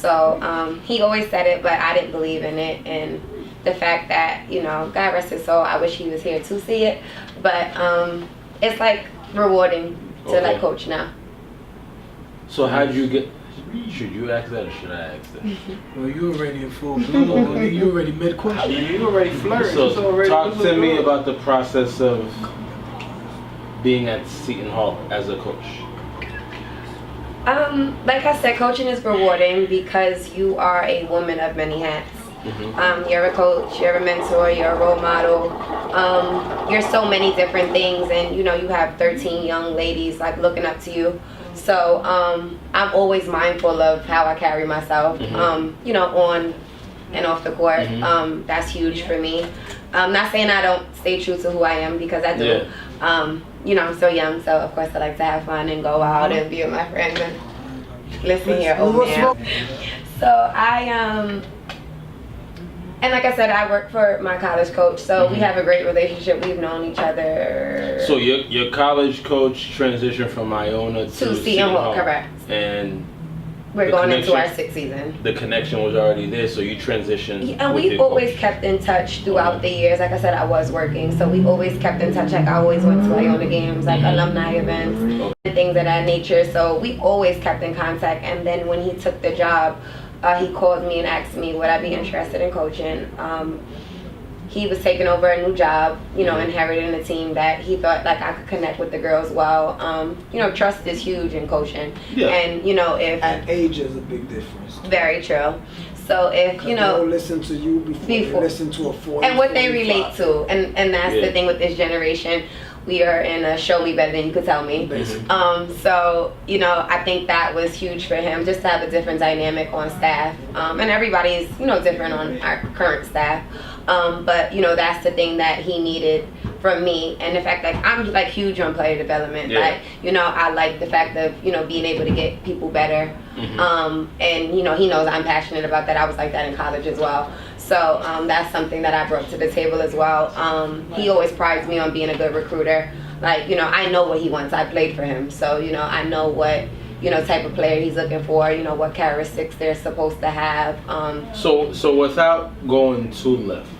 So he always said it, but I didn't believe in it. And the fact that, God rest his soul, I wish he was here to see it. But it's like rewarding to like coach now. So how'd you get? Should you ask that or should I ask that? Well, you already in full bloom. You already mid question. You already flirting. So talk to me about the process of being at Seton Hall as a coach. Like I said, coaching is rewarding because you are a woman of many hats. You're a coach, you're a mentor, you're a role model. You're so many different things, and you have 13 young ladies like looking up to you. So I'm always mindful of how I carry myself, on and off the court. That's huge for me. I'm not saying I don't stay true to who I am, because I do. Yeah. I'm so young, so of course I like to have fun and go out and be with my friends and listen here, old man. So and like I said, I work for my college coach, so we have a great relationship. We've known each other. So your college coach transitioned from Iona to Seton Hall, correct? And we're going into our 6th season. The connection was already there, so you transitioned. And we always kept in touch throughout the years. Like I said, I was working, so we always kept in touch. Like I always went to Iona games, like alumni events, and things of that nature. So we always kept in contact. And then when he took the job, he called me and asked me would I be interested in coaching. He was taking over a new job, inheriting a team that he thought like I could connect with the girls well. Trust is huge in coaching. Yeah. And if and age is a big difference. Very true. So if they'll listen to you before they listen to a 40 and what they relate to, and that's the thing with this generation. We are in a show me better than you could tell me. So, I think that was huge for him, just to have a different dynamic on staff. And everybody's, different on our current staff. But, that's the thing that he needed from me. And the fact that I'm like huge on player development. Yeah. Like, I like the fact of, being able to get people better. And, he knows I'm passionate about that. I was like that in college as well. So that's something that I brought to the table as well. He always prides me on being a good recruiter. Like, I know what he wants. I played for him. So, I know what, type of player he's looking for, what characteristics they're supposed to have. So without going too left,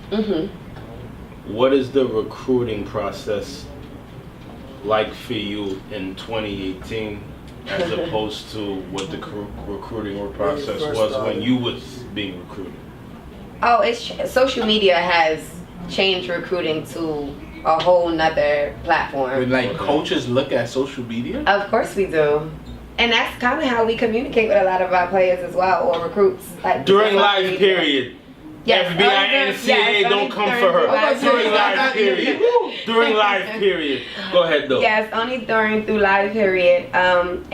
what is the recruiting process like for you in 2018 as opposed to what the recruiting process was when you was being recruited? Oh, social media has changed recruiting to a whole nother platform. Like coaches look at social media? Of course we do. And that's kind of how we communicate with a lot of our players as well, or recruits. Like during live period. Yes, FBI, NCAA, don't come for her. During live period. During live period. Go ahead though. Yes, only through live period. And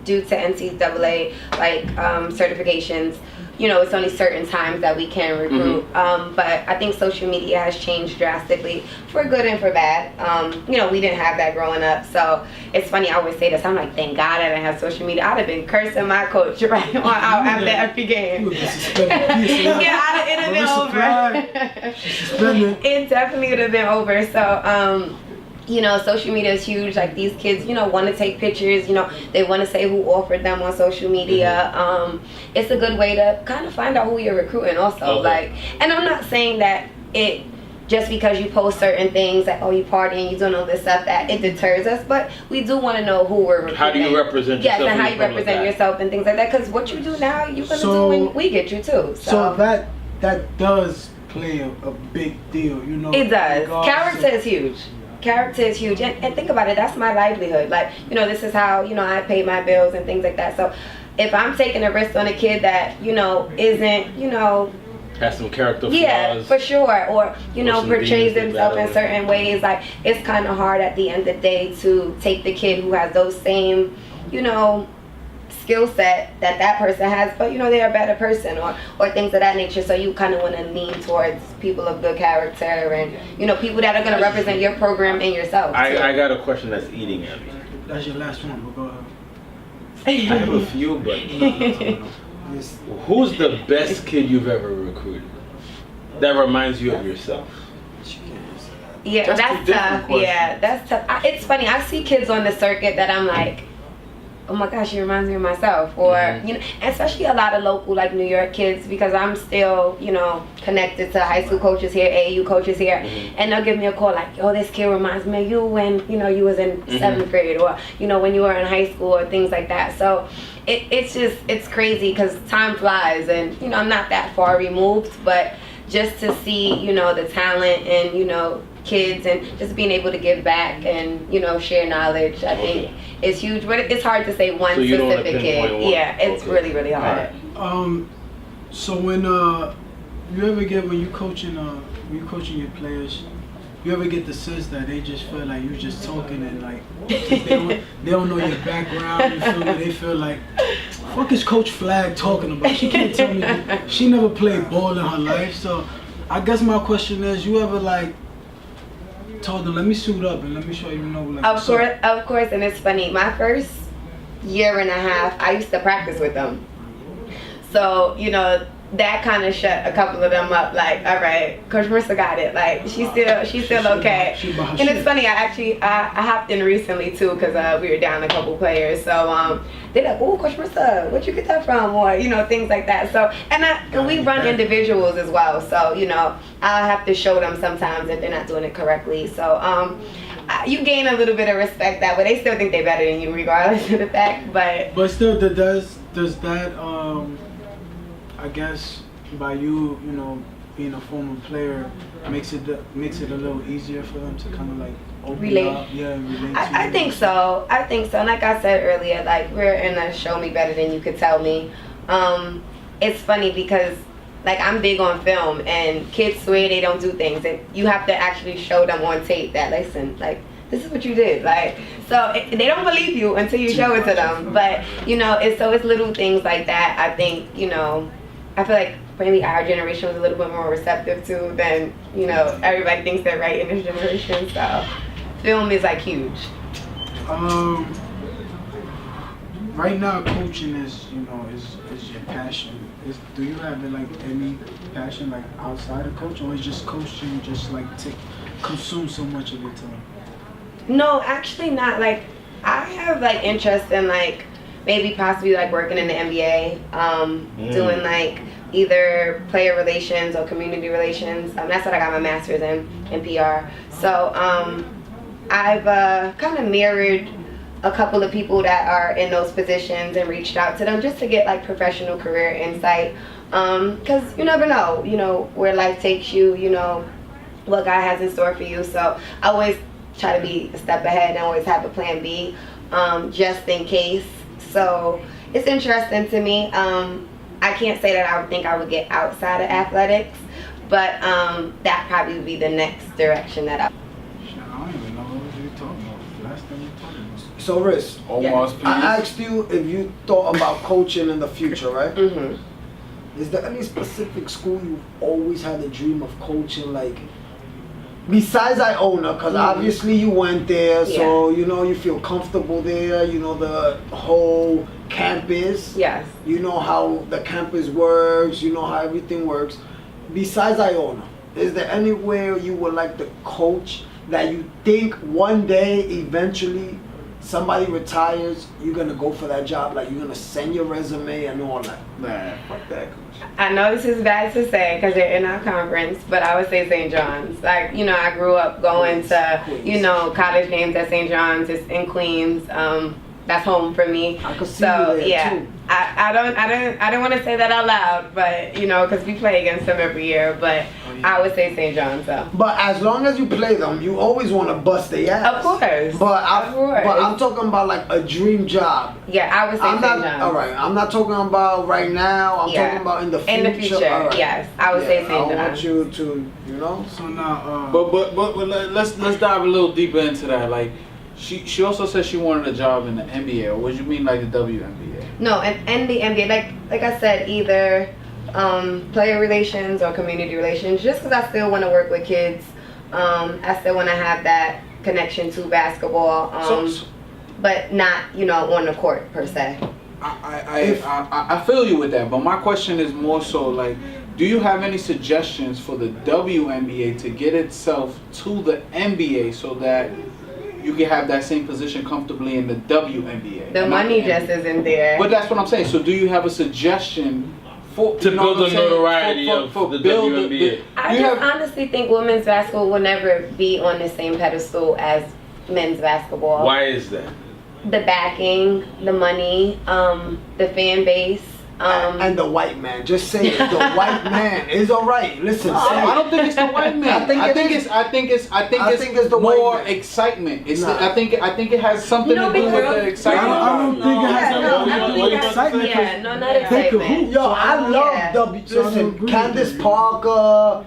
due to NCAA certifications, it's only certain times that we can recruit. But I think social media has changed drastically for good and for bad. We didn't have that growing up. So it's funny, I always say this. I'm like, thank God I didn't have social media. I'd have been cursing my coach right on out after every game. Yeah, it'd have been over. It definitely would have been over. So, social media is huge. Like these kids, want to take pictures. They want to say who offered them on social media. It's a good way to kind of find out who you're recruiting also. And I'm not saying that it just because you post certain things like, oh, you partying, you doing all this stuff, that it deters us. But we do want to know who we're recruiting. How do you represent yourself? Yes, and how you represent yourself and things like that. Because what you do now, you're going to do when we get you too. So that does play a big deal, It does. Character is huge. Character is huge, and think about it, that's my livelihood. Like, this is how, I pay my bills and things like that. So if I'm taking a risk on a kid that, isn't, has some character flaws. Yeah, for sure. Or, portrays himself in certain ways, like, it's kind of hard at the end of the day to take the kid who has those same, skill set that person has, but they're a better person or things of that nature. So you kind of want to lean towards people of good character and people that are going to represent your program and yourself. I got a question that's eating at me. That's your last one, but go ahead. I have a few, but who's the best kid you've ever recruited that reminds you of yourself? Yeah, that's tough. Yeah, that's tough. It's funny. I see kids on the circuit that I'm like, oh my gosh, she reminds me of myself, or you know, especially a lot of local like New York kids, because I'm still, you know, connected to high school coaches here, AAU coaches here, and they'll give me a call like, yo, this kid reminds me of you when, you know, you was in 7th grade, or you know, when you were in high school, or things like that. So it's crazy because time flies, and you know, I'm not that far removed, but just to see, you know, the talent and, you know, kids, and just being able to give back and, you know, share knowledge, I think is huge. But it's hard to say one specific kid. Yeah, it's really, really hard. So when you ever get, when you coaching your players, you ever get the sense that they just feel like you just talking and like they don't know your background? You feel me? They feel like, fuck is Coach Flagg talking about? She can't tell me. She never played ball in her life. So I guess my question is, you ever like told them, let me suit up and let me show you, like, of course, and it's funny. My first year and a half, I used to practice with them. So, you know, that kind of shut a couple of them up. Like, all right, Coach Marissa got it. Like, she's still okay. And it's funny. I hopped in recently too, because we were down a couple players. So they're like, oh, Coach Marissa, where'd you get that from? Or you know, things like that. So and we run individuals as well. So you know, I'll have to show them sometimes if they're not doing it correctly. So you gain a little bit of respect that way. They still think they're better than you, regardless of the fact. But still, does that I guess by you know, being a former player makes it a little easier for them to kind of like open up. Yeah, relate to I think so. And like I said earlier, like we're in a show me better than you could tell me. It's funny because like I'm big on film, and kids swear they don't do things, and you have to actually show them on tape that, listen, like, this is what you did. Like, so they don't believe you until you show it to them. But you know, it's little things like that. I think, you know, I feel like maybe our generation was a little bit more receptive to than, you know, everybody thinks they're right in this generation. So film is like huge. Right now, coaching is, you know, is your passion. Do you have like any passion like outside of coaching, or is just coaching just like to consume so much of your time? No, actually not. Like I have like interest in like maybe possibly like working in the NBA, doing like either player relations or community relations. That's what I got my master's in PR. So I've kind of mirrored a couple of people that are in those positions and reached out to them just to get like professional career insight. Because you never know, you know, where life takes you, you know, what God has in store for you. So I always try to be a step ahead and always have a plan B, just in case. So it's interesting to me. I can't say that I would think I would get outside of athletics, but that probably would be the next direction that I don't even know what you're talking about. Last time you talking about. So Riz, I asked you if you thought about coaching in the future, right? Is there any specific school you've always had a dream of coaching, like besides Iona? Because obviously you went there, so you know you feel comfortable there. You know the whole campus. Yes. You know how the campus works. You know how everything works. Besides Iona, is there anywhere you would like to coach that you think one day, eventually, somebody retires, you're gonna go for that job? Like you're gonna send your resume and all that? Nah, fuck that, coach. I know this is bad to say because you're in our conference, but I would say St. John's. Like, you know, I grew up going to, you know, college games at St. John's. It's in Queens. That's home for me. I could see you there too. I don't want to say that out loud, but you know, because we play against them every year. But I would say St. John's. So. But as long as you play them, you always want to bust their ass. Of course. But I'm talking about like a dream job. Yeah, I would say St. John's. All right, I'm not talking about right now. I'm talking about in the future. In the future, right. Yes, I would say St. John's. I want you to, you know. So now, but let's dive a little deeper into that. Like, she also said she wanted a job in the NBA. Or what do you mean, like the WNBA? No, and the NBA, like I said, either player relations or community relations. Just because I still want to work with kids, I still want to have that connection to basketball, but not, you know, on the court per se. I feel you with that, but my question is more so like, do you have any suggestions for the WNBA to get itself to the NBA so that you can have that same position comfortably in the WNBA. The money just isn't there. But that's what I'm saying. So do you have a suggestion for to build the notoriety of the WNBA? I just honestly think women's basketball will never be on the same pedestal as men's basketball. Why is that? The backing, the money, the fan base. And the white man. Just say it. The white man is alright. Listen, I don't think it's the white man. I think it's the more excitement. It's I think it has something to do with the excitement. I don't think it has something to do with excitement. Yeah, no, not excitement. Yo, I love Listen, Candace Parker.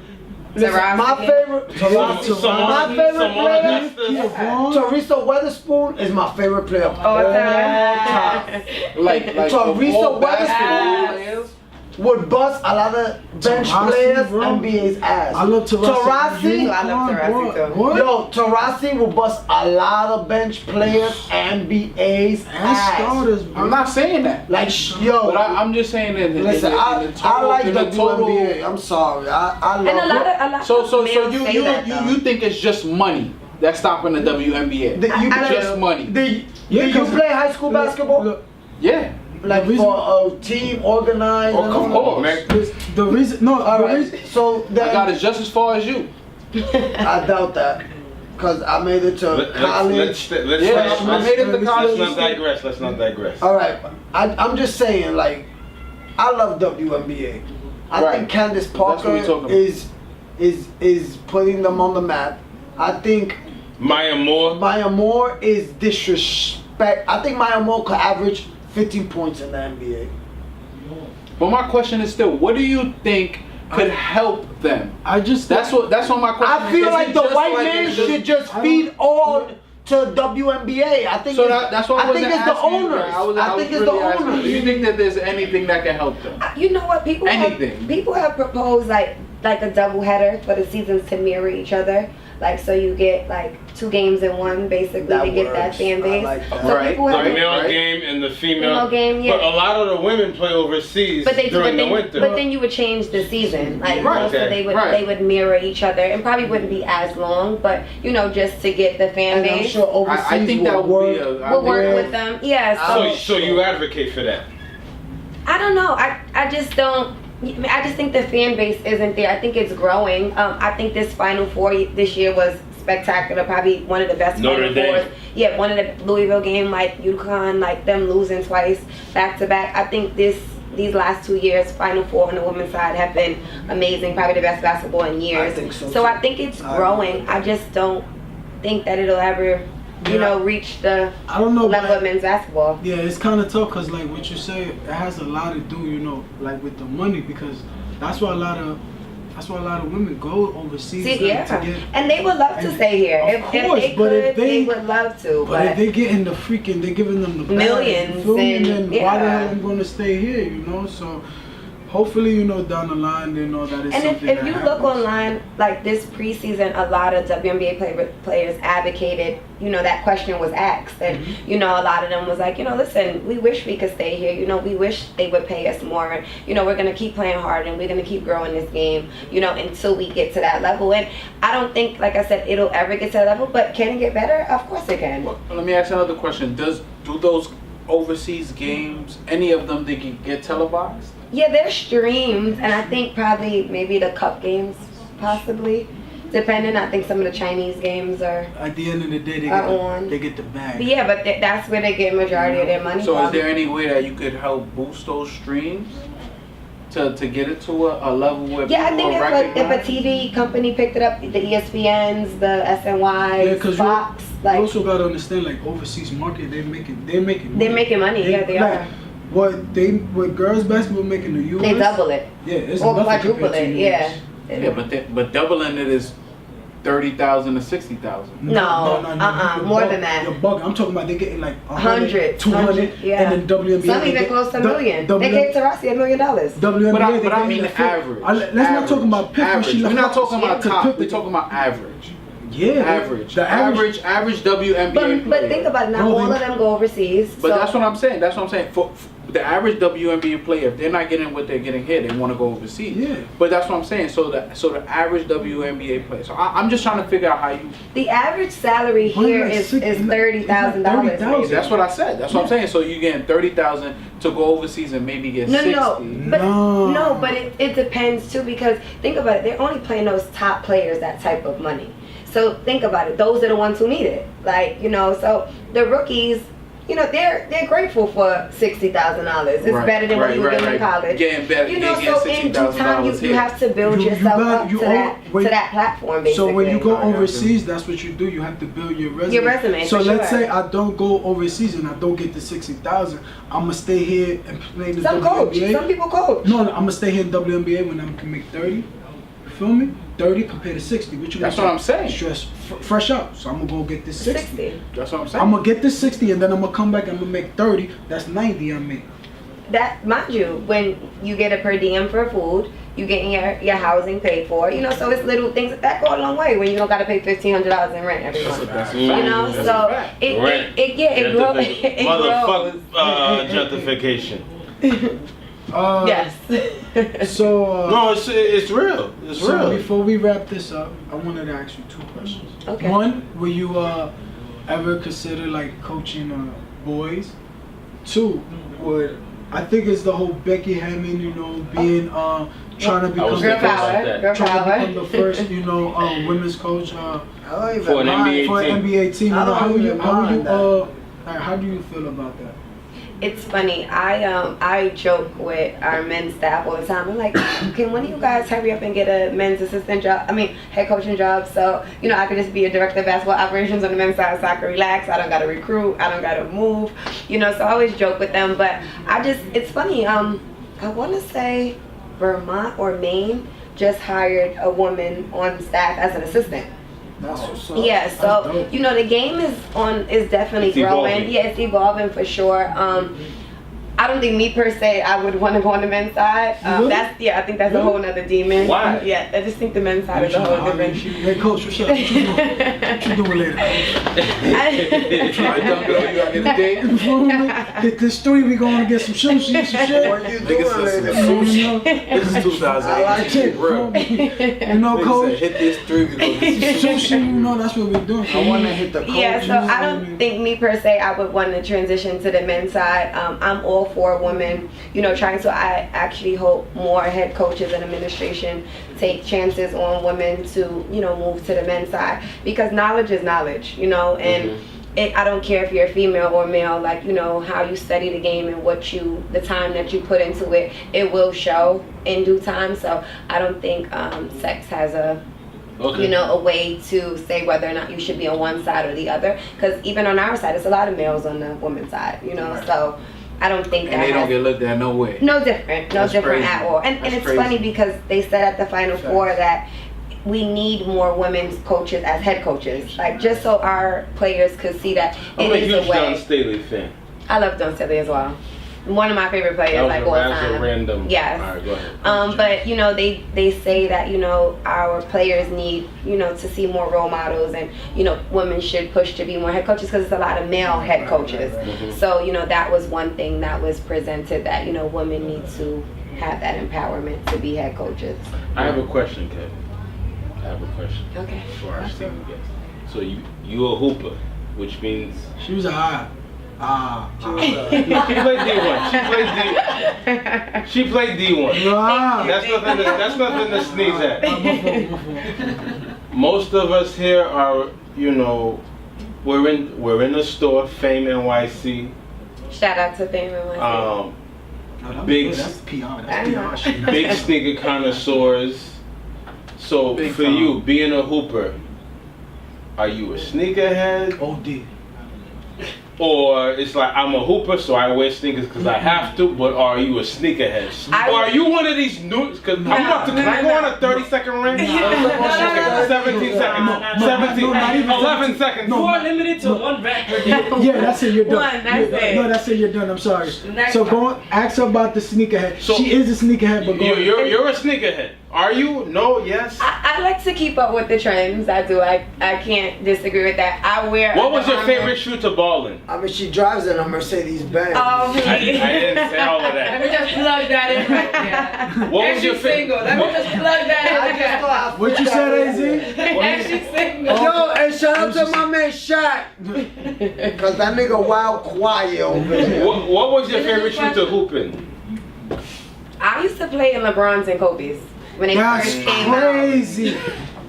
Listen, my favorite player, Teresa Weatherspoon is my favorite player. Like Teresa Weatherspoon would bust a lot of bench players NBA's ass. I love Taurasi. I love Taurasi too. Yo, Taurasi will bust a lot of bench players NBA's ass. Starters, I'm not saying that. Like, yo. But I'm just saying that. Listen, I like the WNBA. I'm sorry. I love it. A lot So you think it's just money that's stopping the WNBA? Just money. Did you play high school basketball? Yeah. Like for a team organized. Of course. The reason, no. So then, I got it just as far as you. I doubt that, cause I made it to college. Let's not digress. All right, I'm just saying, like, I love WNBA. I think Candace Parker is putting them on the map. I think Maya Moore is disrespect. I think Maya Moore could average 15 points in the NBA. But my question is still, what do you think could help them? That's what my question is. I feel like the white man should just feed all to WNBA. I think that's what I think it's the owners. I think it's the owners. Do you think that there's anything that can help them? You know what? People have proposed like a doubleheader for the seasons to mirror each other. Like, so you get like 2 games in one, basically, to get that fan base. Like that. So people have the male game and the female game, yeah. But a lot of the women play overseas during the winter. But then you would change the season, like so they would mirror each other, and probably wouldn't be as long, but just to get the fan and base. I'm sure overseas I think that will work with them. Yeah. So you advocate for that? I don't know. I just don't. I just think the fan base isn't there. I think it's growing. I think this Final Four this year was spectacular. Probably one of the best Final Fours. Yeah, one of the Louisville game, like UConn, like them losing twice back to back. I think these last 2 years, Final Four on the women's side have been amazing. Probably the best basketball in years. I think so. So I think it's growing. I just don't think that it'll ever, reach the level of men's basketball. Yeah, it's kind of tough because, like what you say, it has a lot to do, like with the money, because that's why a lot of women go overseas. And they would love to stay here. If they would love to. But if they get in the freaking, they're giving them the millions, then why the hell I'm going to stay here? So hopefully, down the line, that is something. And if you look online, like this preseason, a lot of WNBA players advocated, that question was asked. And, a lot of them was like, listen, we wish we could stay here. We wish they would pay us more. And, we're going to keep playing hard and we're going to keep growing this game, until we get to that level. And I don't think, like I said, it'll ever get to that level. But can it get better? Of course it can. Well, let me ask another question. Do those overseas games, any of them, they can get televised? Yeah, they're streamed, and I think probably maybe the cup games, possibly, depending. I think some of the Chinese games are. At the end of the day, they get the bag. But yeah, but that's where they get majority of their money. So, is there any way that you could help boost those streams to get it to a level where people I think if a TV company picked it up, the ESPNs, the SNY, Fox, you also gotta understand, like overseas market, they're making money. They're making money. They are. What girls basketball make in the US, they double it. Yeah, it's or quadruple it. Yeah. Yeah, but doubling it is 30,000 to 60,000. No, more than that. You're bugging. I'm talking about they getting like 100, 200, yeah. and then WNBA. Some even close to $1 million. They gave Taurasi $1 million. WNBA, but I mean average. Let's not talk about average. We're not talking about top. We're talking about average. Yeah, Average. The average WNBA player. But think about it. Not all of them go overseas. But that's what I'm saying. That's what I'm saying. For the average WNBA player, if they're not getting what they're getting here, they want to go overseas. Yeah. But that's what I'm saying. So the average WNBA player. So I'm just trying to figure out how you. The average salary here is $30,000. That's what I said. That's what I'm saying. So you're getting $30,000 to go overseas and maybe get $60,000. But it depends too, because think about it. They're only playing those top players that type of money. So think about it. Those are the ones who need it. Like, you know, so the rookies, you know, they're grateful for $60,000. It's better than what you were getting in college. Getting better, you know, so in due time, you have to build yourself up to that platform, basically. So when you go overseas, that's what you do. You have to build your resume. Your resume. So let's say I don't go overseas and I don't get the $60,000. I'm gonna stay here and play the WNBA. Some people coach. No, I'm gonna stay here in WNBA when I can make 30. You feel me? 30 compared to 60. That's what I'm saying. Stress, fresh out. So I'm gonna go get this 60. That's what I'm saying. I'm gonna get this 60 and then I'm gonna come back and I'm gonna make 30. That's 90 I make. That, mind you, when you get a per diem for food, you getting your housing paid for, you know, so it's little things that go a long way when you don't gotta pay $1,500 in rent every month. You know, so it grows. Motherfucker, gentrification. Yes. So no, it's real. It's real. Before we wrap this up, I wanted to ask you 2 questions. Okay. One, will you ever consider like coaching boys? 2, would I think it's the whole Becky Hammond, you know, being trying to become the first, you know, women's coach for an NBA team. You know, how do you feel about that? It's funny. I joke with our men's staff all the time. I'm like, can one of you guys hurry up and get a men's assistant job? I mean, head coaching job. So, you know, I could just be a director of basketball operations on the men's side so I can relax. I don't got to recruit. I don't got to move. You know, so I always joke with them. But it's funny. I want to say Vermont or Maine just hired a woman on staff as an assistant. That's what's up. Yeah, so you know the game is definitely growing. Evolving. Yeah, it's evolving for sure. I don't think me per se I would want to go on the men's side. I think that's a whole nother demon. Why? Yeah, I just think the men's side is a whole different. Hey coach, what's up? What you doing later? Get this 3, we going to get some sushi, some shit. What you doing later? This is 2008. I like it, bro. You know, coach. Hit this 3, we go get some sushi. You know, that's what we're doing. I want to hit the coach. Yeah, so I don't think me per se I would want to transition to the men's side. I'm all for women, you know, trying. So I actually hope more head coaches and administration take chances on women to, you know, move to the men's side, because knowledge is knowledge, you know, and I don't care if you're female or male, like, you know, how you study the game and the time that you put into it, it will show in due time. So I don't think sex has you know, a way to say whether or not you should be on one side or the other, because even on our side, it's a lot of males on the women's side, you know, so I don't think that. And they don't get looked at no way. No different at all. And it's crazy. Funny because they said at the Final Four that we need more women's coaches as head coaches, like just so our players could see that it is a way. I'm a huge Dawn Staley fan. I love Dawn Staley as well. One of my favorite players, like all time. Random. Yes. All right, go ahead. But you know, they say that, you know, our players need, you know, to see more role models, and you know, women should push to be more head coaches, because it's a lot of male head coaches. So you know, that was one thing that was presented, that, you know, women need to have that empowerment to be head coaches. I have a question, Kevin. I have a question. Okay. For our esteemed guest. So you a hooper, which means she was a She played D1. She played D1. That's nothing to sneeze at. Most of us here are, you know, we're in the store, Fame NYC. Shout out to Fame NYC. Big PR. Big sneaker connoisseurs. So for you, being a hooper, are you a sneakerhead? OD. Or it's like, I'm a hooper, so I wear sneakers because I have to, but are you a sneakerhead? Or are you one of these new, because I'm about to, can I go on a 30-second rant? 17 seconds. 11 seconds. You are limited to 1 rant per day. Yeah, that's it, you're done. No, that's it, you're done, I'm sorry. So go on, ask her about the sneakerhead. So she is a sneakerhead, but go you're a sneakerhead. Are you? No, yes. I like to keep up with the trends. I do. I can't disagree with that. I wear. What was your Under Armour. favorite shoe to ball in? I mean, she drives in a Mercedes Benz. I didn't say all of Let me that. just plug that in right there. What And was your she's single. Let me just plug that in. thought What you said, AZ? And she's single. Yo, and shout out to my man Shaq. Cause that nigga wild quiet over there. What was your favorite shoe to hoop in? I used to play in Lebrons and Kobe's when they That's first came out. crazy.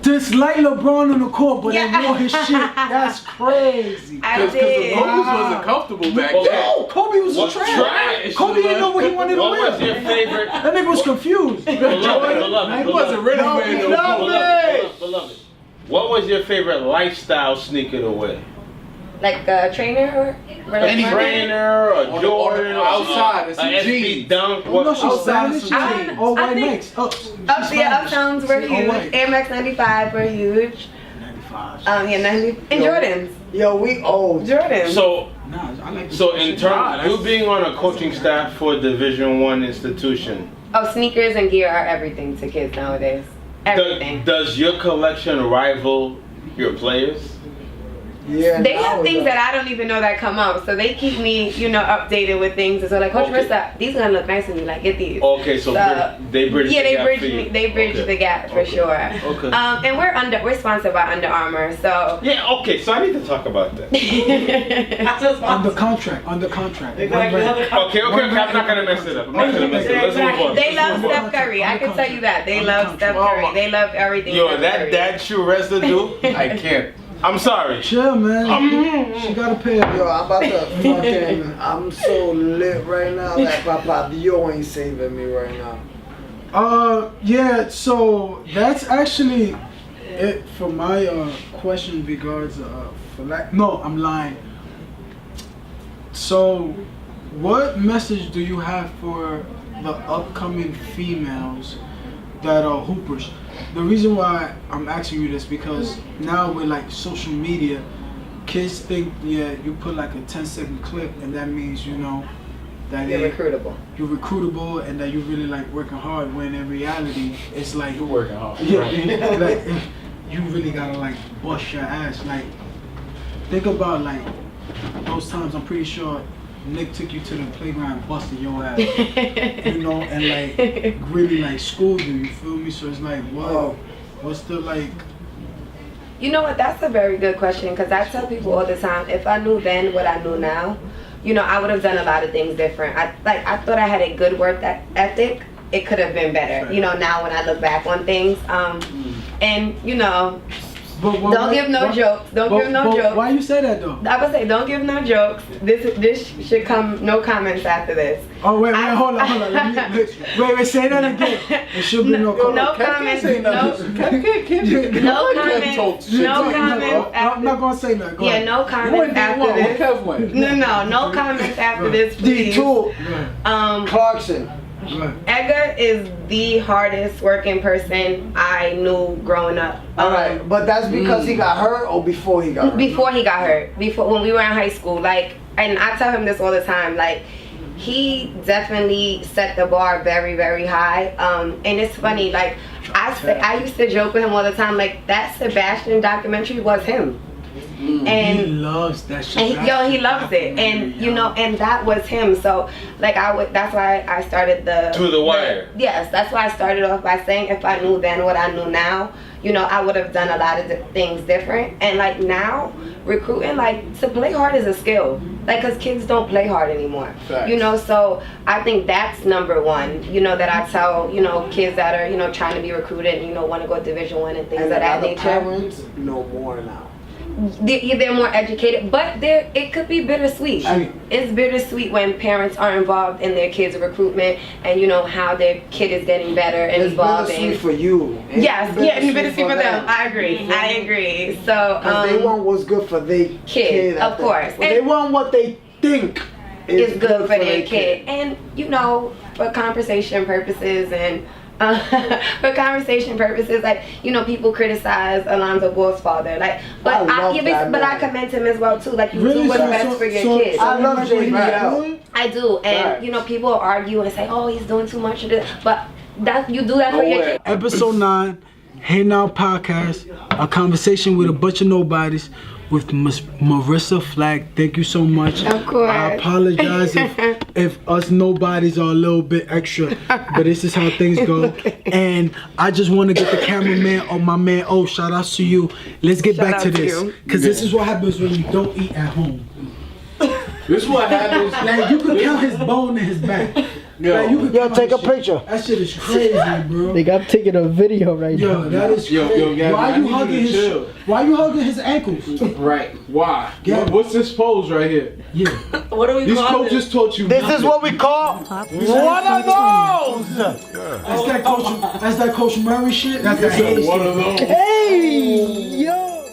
Just like LeBron on the court, but Yeah. they wore his shit. That's crazy. I Because the did. Kobe's wasn't comfortable back Okay. then. Yo, Kobe was What trash. trash? Kobe didn't know what he wanted to What was wear. your favorite? That nigga was confused. He wasn't ready for it no Beloved. What was your favorite lifestyle sneaker to wear? Like a trainer or A trainer, a On the- Jordan, on the outside, it's a some SB jeans. Dunk. Oh, What? no, she's Outside Spanish. of some All I white think- mix. Oh, the Uptowns were huge. Air Max 95 were huge. 95. Yeah, 90 and Jordans. Yo, we old. Jordans. So, Nah, I like the so in shit. terms, you being on a coaching staff for a Division I institution, Oh, sneakers and gear are everything to kids nowadays. Everything. does your collection rival your players? Yeah. They now have it's things like- that I don't even know that come up, so they keep me, updated with things. And so like, Coach Okay. Marissa, these gonna look nice to me. Like, get these. Okay, so they bridge Yeah, the they gap bridge for you. me. They bridge Okay. the gap for Okay. sure. Okay. And we're sponsored by Under Armour, so. Yeah, okay, so I need to talk about that. Under contract. Under contract. Exactly. One brand. Okay, I'm not gonna mess it up. I'm not gonna mess it up. Let's move on. They love Under Steph contract, Curry. I under can tell you that. They under love contract. Steph Curry. They love everything. Yo, Steph that Curry. dad shoe residue, I can't. I'm sorry. Chill, man. She got a pair. Yo, I'm about to fucking. I'm so lit right now that Papa Dio ain't saving me right now. Yeah, so that's actually it for my question in regards for like no, I'm lying. So what message do you have for the upcoming females that are hoopers? The reason why I'm asking you this because now with like social media, kids think you put like a 10-second clip and that means that You're recruitable. you're recruitable and that you really like working hard, when in reality it's like You're working hard. yeah, like you really gotta like bust your ass. Like think about like those times. I'm pretty sure Nick took you to the playground and busted your ass, and like really like schooled you. You feel me? So it's like, what's the like? You know what? That's a very good question because I tell people all the time, if I knew then what I know now, I would have done a lot of things different. I thought I had a good work ethic. It could have been better. Now when I look back on things, and don't give no jokes. Don't give no jokes. Why you say that though? I would say don't give no jokes. This should come no comments after this. Oh wait, hold on. Wait, say that again. It should be no comments. No comments. No comments. I'm not gonna say that. Go ahead. No comments after this. No comments after this, please. D2. Clarkson. Edgar is the hardest working person I knew growing up. Alright, but that's because he got hurt or before he got hurt? Before he got hurt. Before, when we were in high school. And I tell him this all the time, he definitely set the bar very, very high. And it's funny, I used to joke with him all the time, that Sebastian documentary was him. And he loves that shit. And he loves it, and and that was him. So that's why I started To the wire. Yes, that's why I started off by saying if I knew then what I knew now, I would have done a lot of things different. And now recruiting, to play hard is a skill. Cause kids don't play hard anymore. Facts. So I think that's number one. That I tell kids that are trying to be recruited, and want to go Division I and things of that nature. Parents know more now. They're more educated, but it could be bittersweet. It's bittersweet when parents are involved in their kids' recruitment and how their kid is getting better and It's evolving. bittersweet for you. Yes, and bittersweet for them. I agree. So because they want what's good for their kid, of course. They want what they think is good for their kid. And for conversation purposes and people criticize Alonzo Ball's father, but I commend him as well too. You do what's best for your kids. I love JBL. I do, and people argue and say, "Oh, he's doing too much of this," but That you do that for your kids. Episode 9, Hey Now Podcast, a conversation with a bunch of nobodies with Marissa Flagg. Thank you so much. Of course. I apologize if us nobodies are a little bit extra, but this is how things go. And I just want to get the cameraman or my man, shout out to you. Let's get back to this. Because this is what happens when you don't eat at home. This is what happens. Like, you can count his bone in his back. Like, you can take a picture. That shit is crazy, bro. Like, I'm taking a video right now. Yo, that is crazy. Why you hugging his ankles? Right. Why? What's this pose right here? Yeah. What do we These call coaches taught you. This is what we call one of those. That's that Coach Murray shit. That's that One of those. Hey, yo.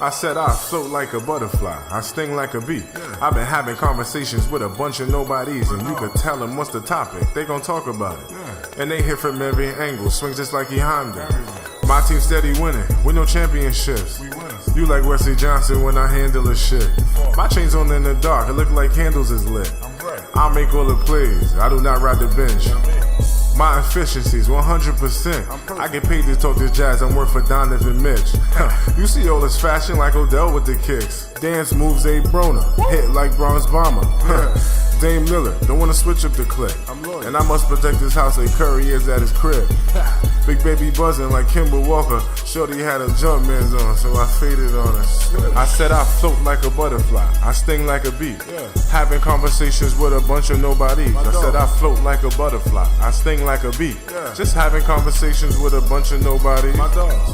I said I float like a butterfly, I sting like a bee. I've been having conversations with a bunch of nobodies, and you could tell them what's the topic, they gon' talk about it. And they hit from every angle, swings just like E Honda. My team steady winning, with no championships. You like Wesley Johnson when I handle a shit. My chain's on in the dark, it look like candles is lit. I make all the plays, I do not ride the bench. My efficiency's 100%. I get paid to talk this jazz, I'm worth for Donovan Mitch. You see all this fashion like Odell with the kicks. Dance moves A Broner, hit like Bronx Bomber. Dame Lillard, don't wanna switch up the clip. And I must protect this house like Curry is at his crib. Big baby buzzing like Kimber Walker. Shorty had her jump mans on, so I faded on her. I said I float like a butterfly, I sting like a bee. Having conversations with a bunch of nobodies. I said I float like a butterfly, I sting like a bee. Just having conversations with a bunch of nobodies. My dogs.